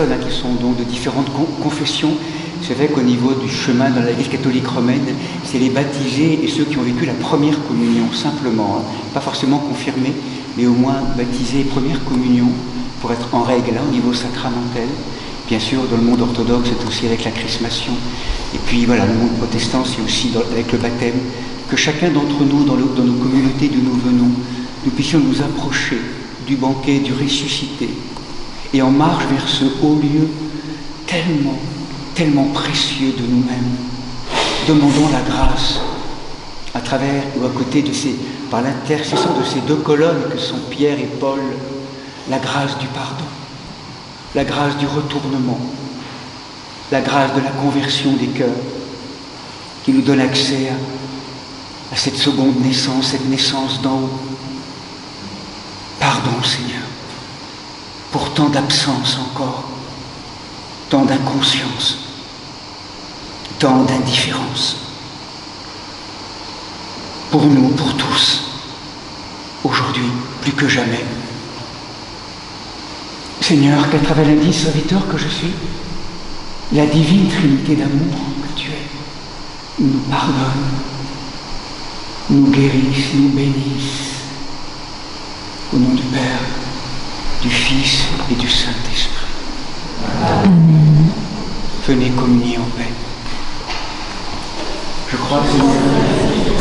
Qui sont donc de différentes confessions. C'est vrai qu'au niveau du chemin dans l'Église catholique romaine, c'est les baptisés et ceux qui ont vécu la première communion, simplement, pas forcément confirmés, mais au moins baptisés, première communion, pour être en règle au niveau sacramentel. Bien sûr, dans le monde orthodoxe, c'est aussi avec la chrismation. Et puis voilà, le monde protestant, c'est aussi avec le baptême. Que chacun d'entre nous, dans nos communautés d'où nous venons, nous puissions nous approcher du banquet du ressuscité. Et en marche vers ce haut lieu tellement, tellement précieux de nous-mêmes. Demandons la grâce à travers ou à côté de par l'intercession de ces deux colonnes que sont Pierre et Paul, la grâce du pardon, la grâce du retournement, la grâce de la conversion des cœurs, qui nous donne accès à cette seconde naissance, cette naissance d'en haut. Pardon, Seigneur, pour tant d'absence encore, tant d'inconscience, tant d'indifférence. Pour nous, pour tous, aujourd'hui, plus que jamais. Seigneur, qu'à travers l'indie serviteur que je suis, la divine Trinité d'amour que tu es, nous pardonne, nous guérisse, nous bénisse. Au nom du Père, du Fils et du Saint-Esprit. Amen. Venez communier en paix. Je crois, Seigneur,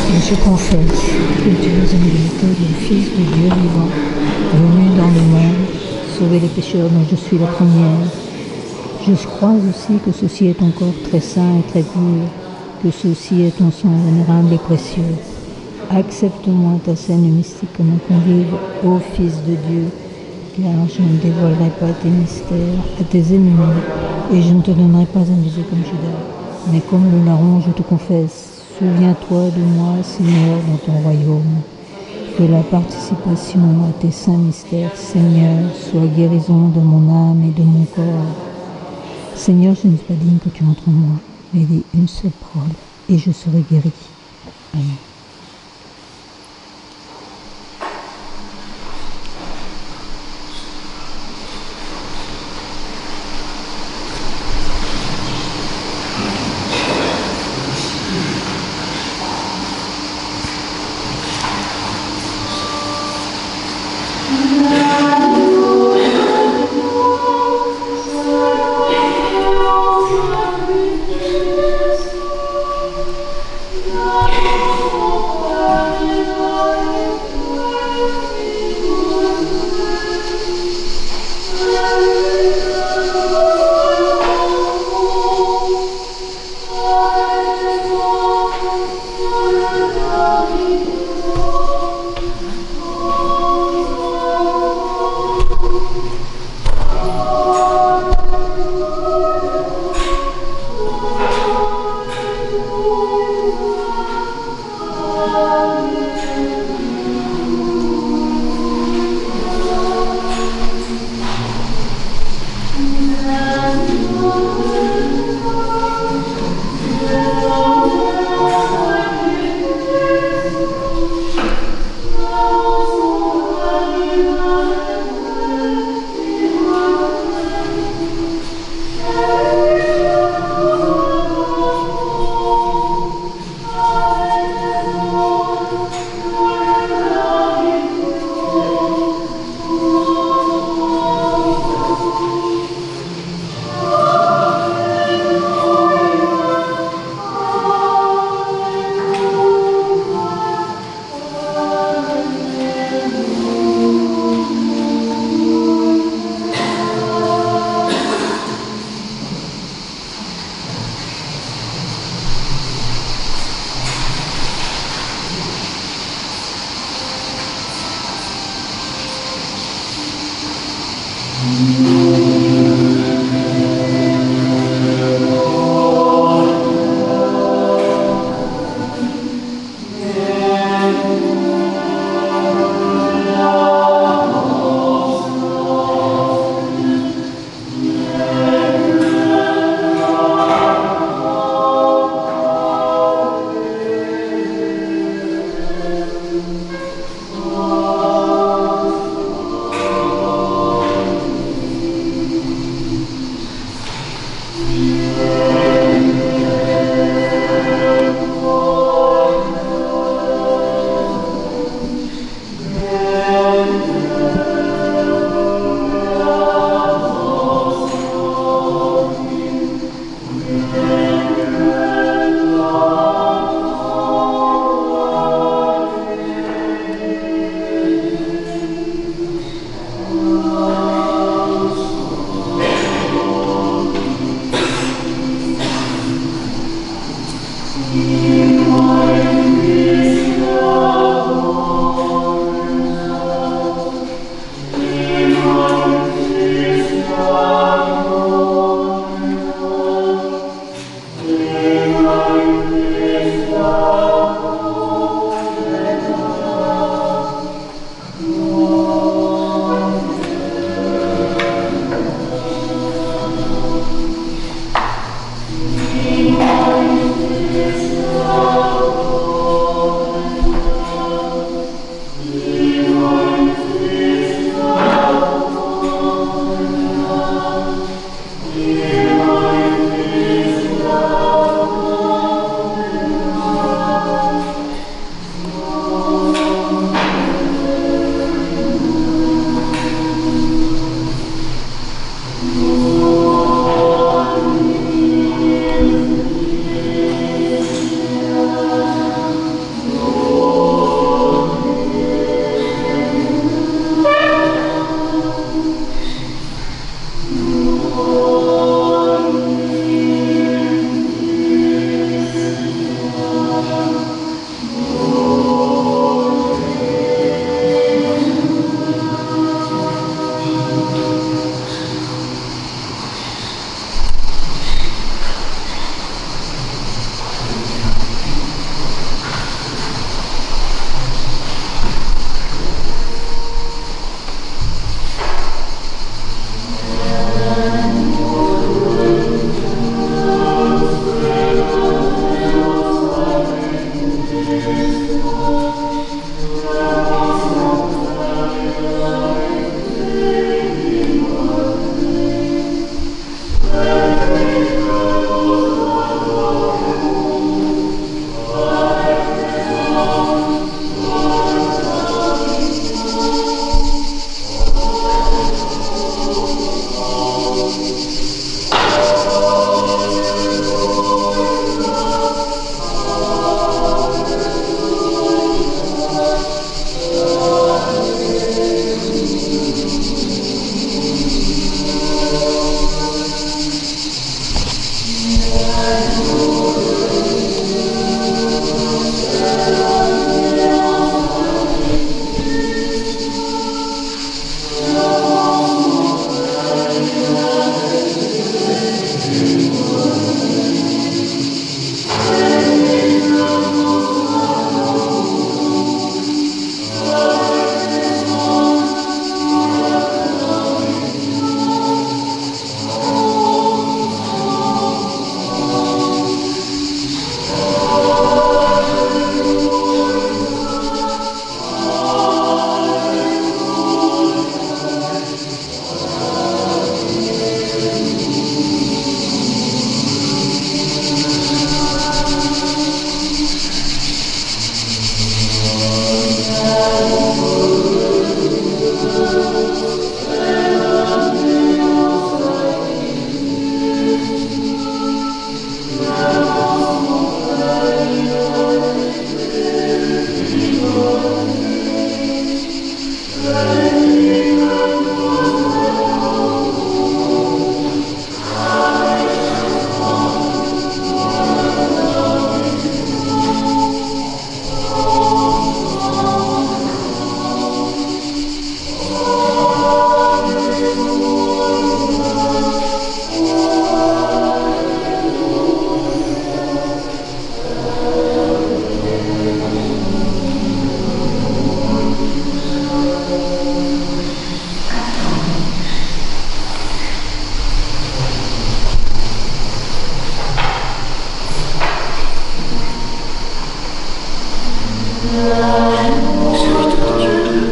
et je confesse que tu es en vérité le Fils de Dieu vivant, venu dans le monde, sauver les pécheurs dont je suis la première. Je crois aussi que ceci est ton corps très saint et très pur, que ceci est ton sang vénérable et précieux. Accepte-moi ta scène mystique comme un convive ô Fils de Dieu, car je ne dévoilerai pas tes mystères à tes ennemis, et je ne te donnerai pas un baiser comme Judas. Mais comme le larron, je te confesse, souviens-toi de moi, Seigneur, dans ton royaume. Que la participation à tes saints mystères, Seigneur, soit guérison de mon âme et de mon corps. Seigneur, je ne suis pas digne que tu entres en moi, mais dis une seule parole, et je serai guéri. Amen. Serviteur de Dieu.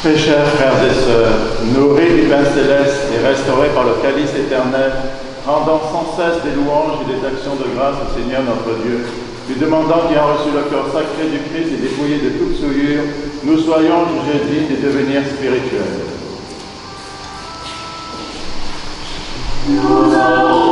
Très chers frères et sœurs, nourris du pain céleste et restaurés par le calice éternel, rendant sans cesse des louanges et des actions de grâce au Seigneur notre Dieu, lui demandant qui a reçu le corps sacré du Christ et dépouillé de toute souillure, nous soyons jugés dignes de devenir spirituels. Nous avons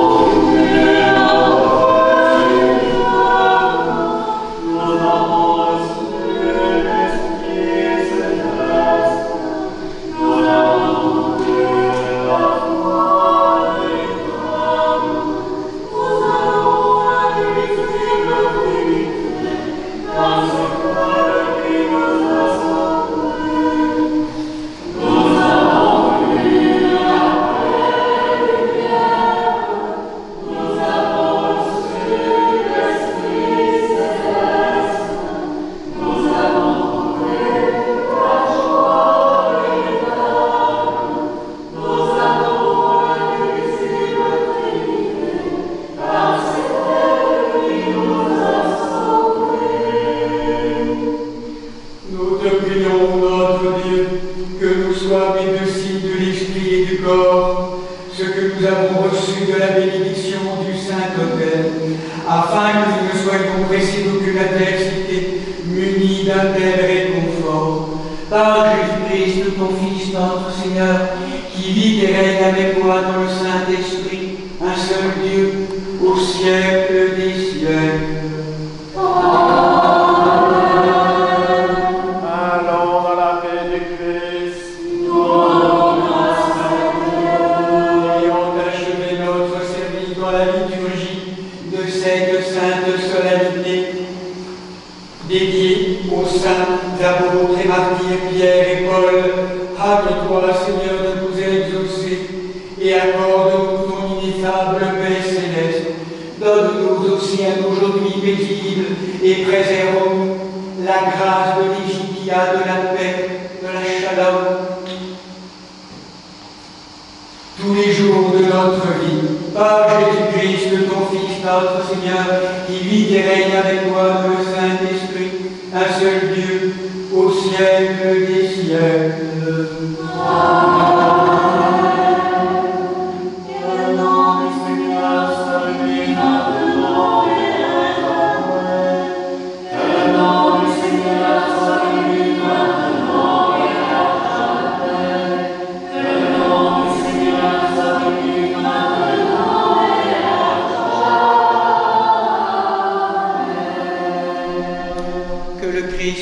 afin que nous ne soyons pressés d'aucune adversité, munis d'un tel réconfort. Par Jésus-Christ, ton Fils, notre Seigneur, qui vit et règne avec toi dans le Saint-Esprit, un seul Dieu, au siècle des siècles. sainte solennité dédiée aux saints apôtres et martyrs Pierre et Paul, accorde-toi, Seigneur, de nous exaucer et accorde-nous ton ineffable paix céleste. Donne-nous aussi un aujourd'hui paisible et préserve-nous la grâce de l'Égidia, de la paix, de la shalom, tous les jours de notre vie, par Jésus-Christ, ton Fils, notre Seigneur, qui vit et règne avec toi, le Saint-Esprit, un seul Dieu, au siècle des siècles. Amen.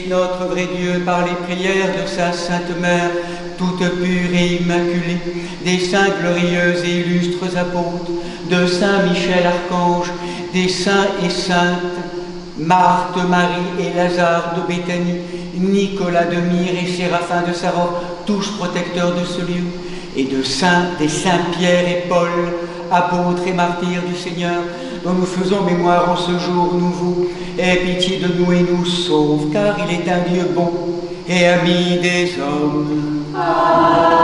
Notre vrai Dieu, par les prières de sa Sainte Mère, toute pure et immaculée, des saints glorieux et illustres apôtres, de Saint Michel Archange, des saints et saintes, Marthe, Marie et Lazare de Béthanie, Nicolas de Myre et Séraphin de Sarov, tous protecteurs de ce lieu, et des saints Pierre et Paul, apôtres et martyrs du Seigneur, dont nous faisons mémoire en ce jour nouveau. Aie pitié de nous et nous sauve, car il est un Dieu bon et ami des hommes. Amen.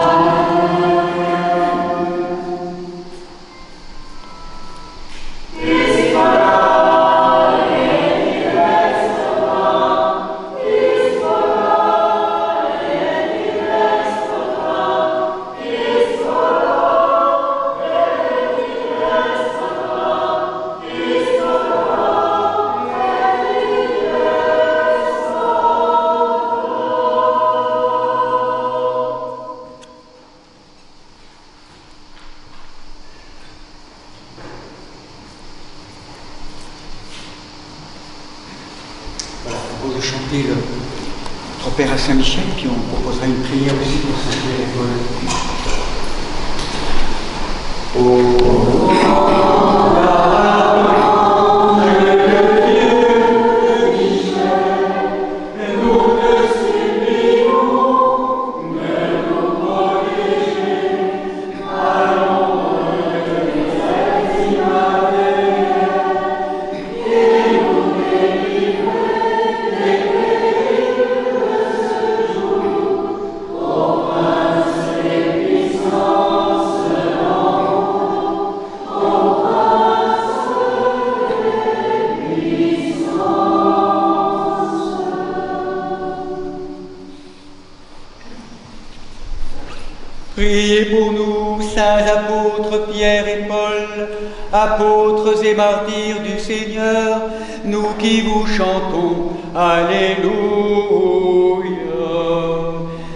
De chanter notre Père à Saint-Michel, puis on proposera une prière aussi pour Saint-Pierre et Paul. Priez pour nous, saints apôtres Pierre et Paul, apôtres et martyrs du Seigneur, nous qui vous chantons, Alléluia.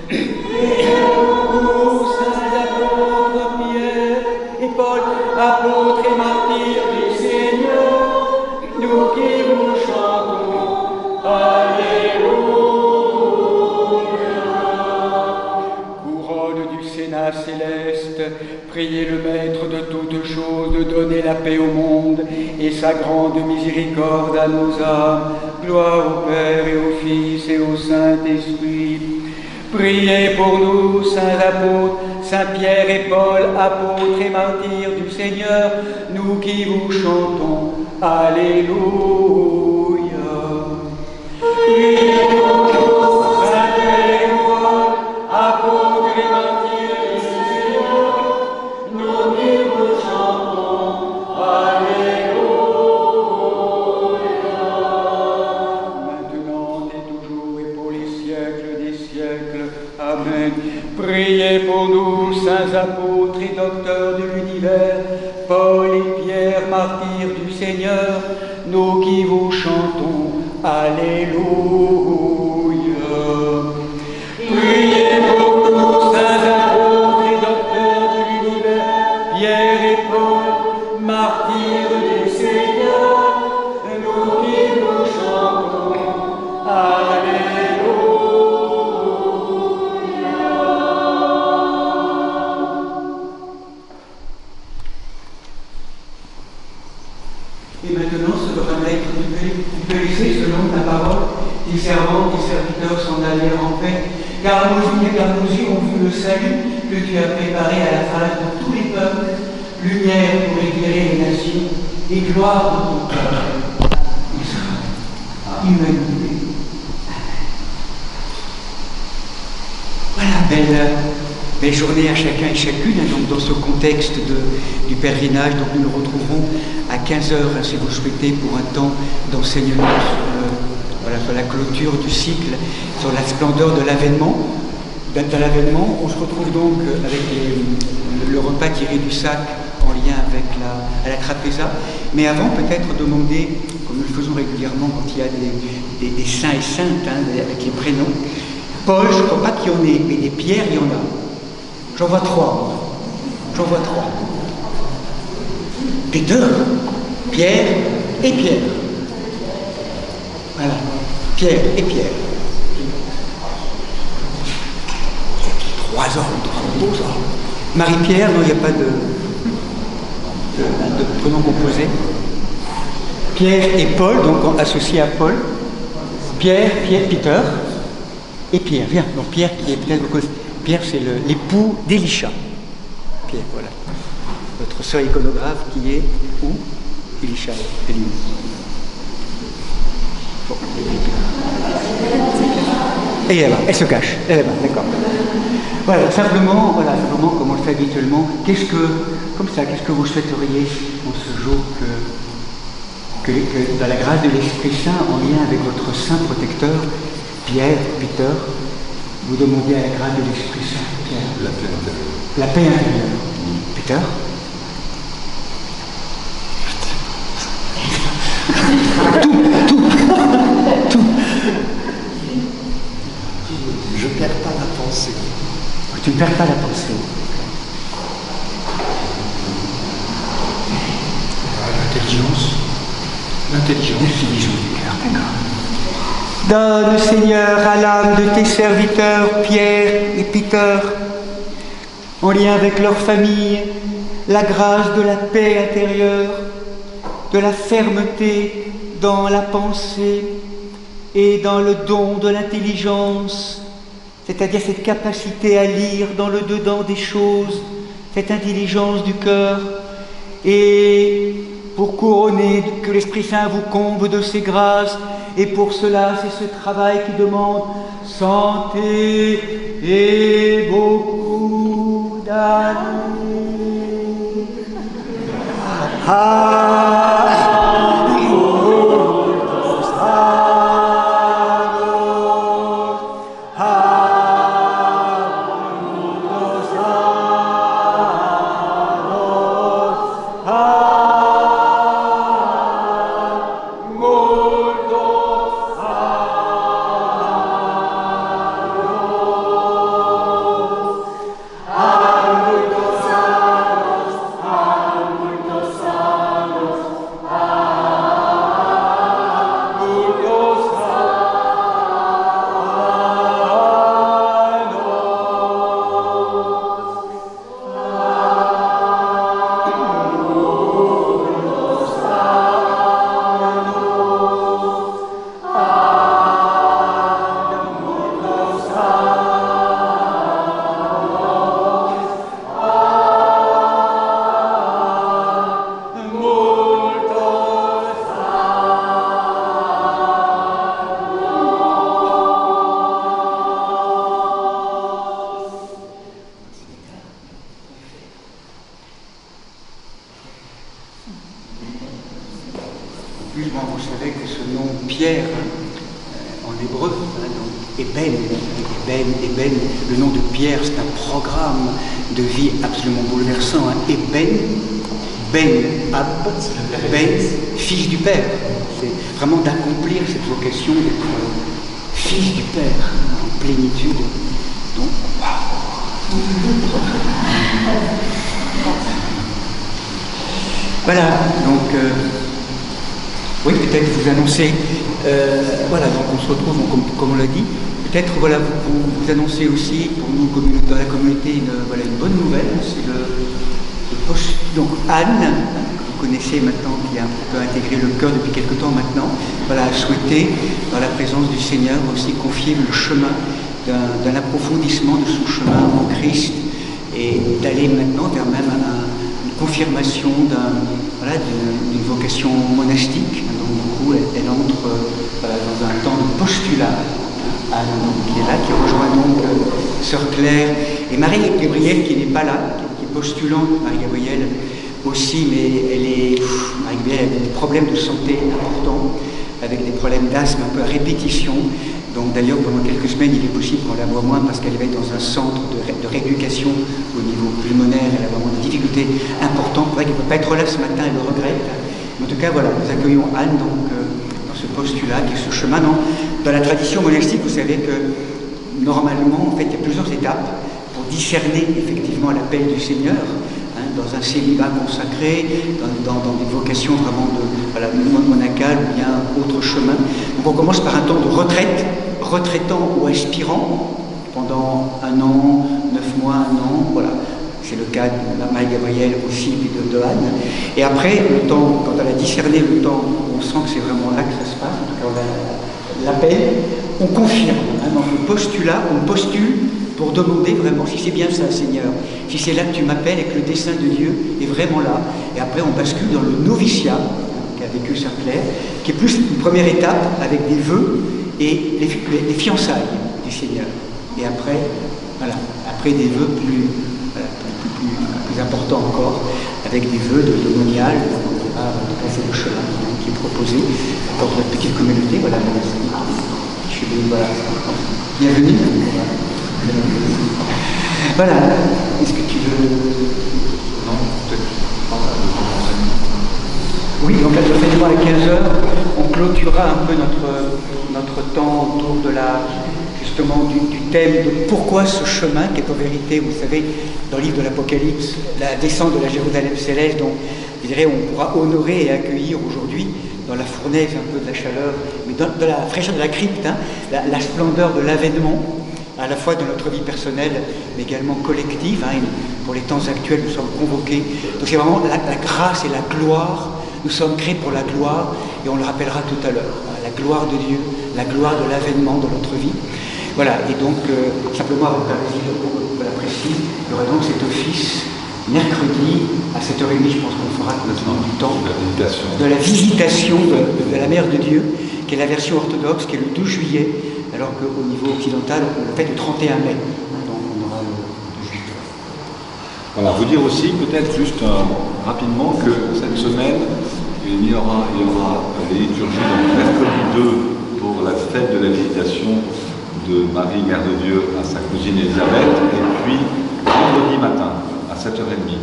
Priez pour nous, saints apôtres Pierre et Paul, apôtres et martyrs du Seigneur, nous qui vous chantons, Alléluia. Céleste, priez le Maître de toutes choses de donner la paix au monde et sa grande miséricorde à nos âmes. Gloire au Père et au Fils et au Saint-Esprit. Priez pour nous, saints apôtres, Saint Pierre et Paul, apôtres et martyrs du Seigneur, nous qui vous chantons. Alléluia. Priez pour nous, Saint Pierre et Paul, apôtres et martyrs. Priez pour nous, saints apôtres et docteurs de l'univers, Paul et Pierre, martyrs du Seigneur, nous qui vous chantons, Alléluia. Priez pour nous, saints apôtres et docteurs de l'univers, Pierre et Paul, martyrs du Seigneur, nous qui vous chantons, Alléluia. Et maintenant se fera Maître, tu peux laisser, selon ta parole, tes servants, tes serviteurs s'en aller en paix, car nos yeux ont vu le salut que tu as préparé à la face de tous les peuples, lumière pour éclairer les nations et gloire de ton peuple, Israël, humanité. Voilà, belle journée à chacun et chacune, donc dans ce contexte du pèlerinage. Donc nous nous retrouverons à 15h, si vous le souhaitez, pour un temps d'enseignement sur la clôture du cycle, sur la splendeur de l'avènement. Dans l'avènement, on se retrouve donc avec le repas tiré du sac en lien avec la trapéza. Mais avant, peut-être demander, comme nous le faisons régulièrement quand il y a des saints et saintes, avec les prénoms. Paul, je ne crois pas qu'il y en ait, mais des pierres, il y en a. J'en vois 3. Peter, Pierre et Pierre. Voilà. Pierre et Pierre. 3 hommes, Marie-Pierre, non, il n'y a pas de prénom composé. Pierre et Paul, donc associé à Paul. Pierre, Peter et Pierre. Viens, donc Pierre qui est peut-être... Pierre, c'est l'époux d'Élisha. Pierre, voilà. Notre sœur iconographe qui est où? Élisha, Élie. Bon. Et elle est là, elle se cache. Elle est là, d'accord. Voilà, simplement, comme on le fait habituellement, qu'est-ce que vous souhaiteriez en ce jour que dans la grâce de l'Esprit Saint, en lien avec votre saint protecteur, Pierre, Peter, vous demandiez à la grâce de l'Esprit Saint, Pierre. La paix intérieure. Peter. Tout. Je ne perds pas la pensée. Tu ne perds pas la pensée. L'intelligence, division du cœur, d'accord. Donne, Seigneur, à l'âme de tes serviteurs, Pierre et Peter, en lien avec leur famille, la grâce de la paix intérieure, de la fermeté dans la pensée et dans le don de l'intelligence, c'est-à-dire cette capacité à lire dans le dedans des choses, cette intelligence du cœur, et pour couronner, que l'Esprit Saint vous comble de ses grâces, et pour cela, c'est ce travail qui demande santé et beaucoup d'amour. Vous savez que ce nom Pierre, en hébreu, Eben, le nom de Pierre, c'est un programme de vie absolument bouleversant. Eben, Ben Ab, Ben, fils du Père. C'est vraiment d'accomplir cette vocation d'être fils du Père, en plénitude. Donc, waouh! Voilà, donc... oui, peut-être vous annoncer, voilà, donc on se retrouve, comme on l'a dit, peut-être voilà, vous annoncez aussi pour nous dans la communauté une bonne nouvelle, c'est le poste, donc Anne, que vous connaissez maintenant, qui a un peu intégré le cœur depuis quelque temps maintenant, voilà, a souhaité, dans la présence du Seigneur, aussi confier le chemin d'un approfondissement de son chemin en Christ et d'aller maintenant vers même une confirmation d'une vocation monastique. Donc du coup, elle entre dans un temps de postulat. Anne, qui est là, qui rejoint donc Sœur Claire et Marie-Gabrielle qui n'est pas là, qui est postulante, Marie-Gabrielle aussi, mais Marie-Gabrielle a des problèmes de santé importants, avec des problèmes d'asthme un peu à répétition. Donc d'ailleurs pendant quelques semaines il est possible qu'on la voit moins parce qu'elle va être dans un centre de rééducation au niveau pulmonaire, elle a vraiment des difficultés importantes. C'est vrai qu'elle ne peut pas être là ce matin, elle le regrette. Mais en tout cas voilà, nous accueillons Anne donc dans ce postulat qui est ce chemin. Dans la tradition monastique, vous savez que normalement en fait il y a plusieurs étapes pour discerner effectivement l'appel du Seigneur. Dans un célibat consacré, dans des vocations vraiment monacales ou bien autre chemin. Donc on commence par un temps de retraite, retraitant ou aspirant, pendant 1 an, 9 mois, 1 an, voilà. C'est le cas de Marie-Gabrielle aussi, puis de Anne. Et après, le temps, quand elle a discerné le temps, on sent que c'est vraiment là que ça se passe, en tout cas on a l'appel, on confirme. Dans le postulat, on postule pour demander vraiment si c'est bien ça, Seigneur, si c'est là que tu m'appelles et que le dessein de Dieu est vraiment là. Et après, on bascule dans le noviciat, qu'a vécu Sœur Claire, qui est plus une première étape avec des vœux et les fiançailles du Seigneur. Et après, voilà, après des vœux plus importants encore, avec des vœux de monial. C'est le chemin qui est proposé dans notre petite communauté. Voilà, voilà. Bienvenue. Voilà. Est-ce que tu veux... Non, peut-être. Oui, donc actuellement à 15h, on clôturera un peu notre temps autour de justement du thème de pourquoi ce chemin, qui est en vérité, vous savez, dans le livre de l'Apocalypse, la descente de la Jérusalem céleste, donc je dirais on pourra honorer et accueillir aujourd'hui dans la fournaise un peu de la chaleur, mais dans la fraîcheur de la crypte, la splendeur de l'avènement, à la fois dans notre vie personnelle, mais également collective. Pour les temps actuels, nous sommes convoqués. Donc c'est vraiment la grâce et la gloire. Nous sommes créés pour la gloire, et on le rappellera tout à l'heure. La gloire de Dieu, la gloire de l'avènement dans notre vie. Voilà, et donc, simplement avant que la précise, il y aura donc cet office mercredi à 7h30, je pense qu'on fera du temps de la visitation de la Mère de Dieu, qui est la version orthodoxe, qui est le 12 juillet, alors qu'au niveau occidental, on le fait le 31 mai. Donc on aura le 12 juillet. Voilà, vous dire aussi peut-être juste rapidement que cette semaine, il y aura les liturgies, donc mercredi 2 pour la fête de la visitation de Marie, Mère de Dieu, à sa cousine Elisabeth, et puis vendredi matin à 7h30.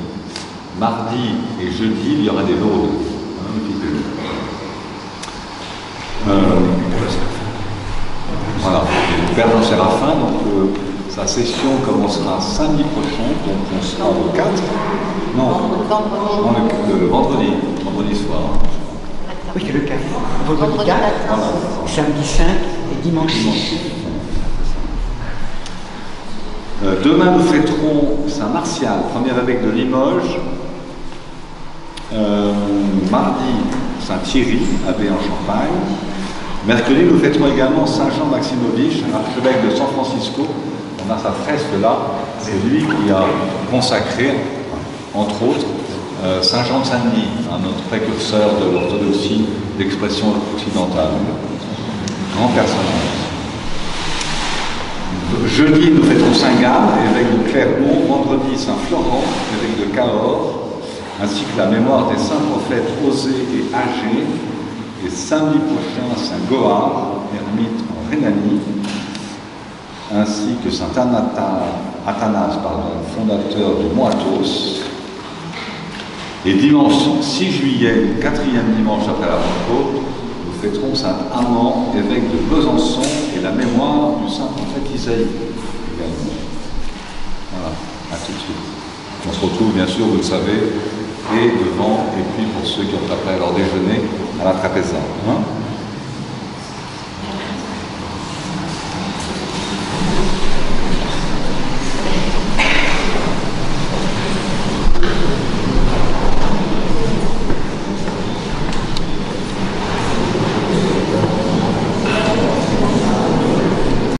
Mardi et jeudi, il y aura des laudes. Voilà, le Père Jean Séraphin, donc sa session commencera samedi prochain, donc on sera le 4. Le vendredi soir. Oui, c'est le 4. Vendredi 4, voilà. Samedi 5 et dimanche 6. Demain, nous fêterons Saint-Martial, premier évêque de Limoges. Mardi, Saint-Thierry, abbé en Champagne. Mercredi, nous fêterons également Saint-Jean Maximovitch, archevêque de San Francisco. On a sa fresque là. C'est lui qui a consacré, entre autres, Saint-Jean de Saint-Denis, notre précurseur de l'orthodoxie d'expression occidentale. Grand personnage. Jeudi, nous fêterons Saint-Gall, évêque de Clermont. Vendredi, Saint-Florent, évêque de Cahors, ainsi que la mémoire des saints prophètes Osée et Agé. Et samedi prochain, Saint-Goard, ermite en Rhénanie, ainsi que Saint-Athanase, fondateur de Mont-Athos. Et dimanche 6 juillet, 4e dimanche après la Pentecôte, nous fêterons Saint-Amand, évêque de Besançon, et la mémoire du saint prophète Isaïe. Voilà, à tout de suite. On se retrouve bien sûr, vous le savez, et devant, et puis pour ceux qui ont après leur déjeuner, à la trapézia.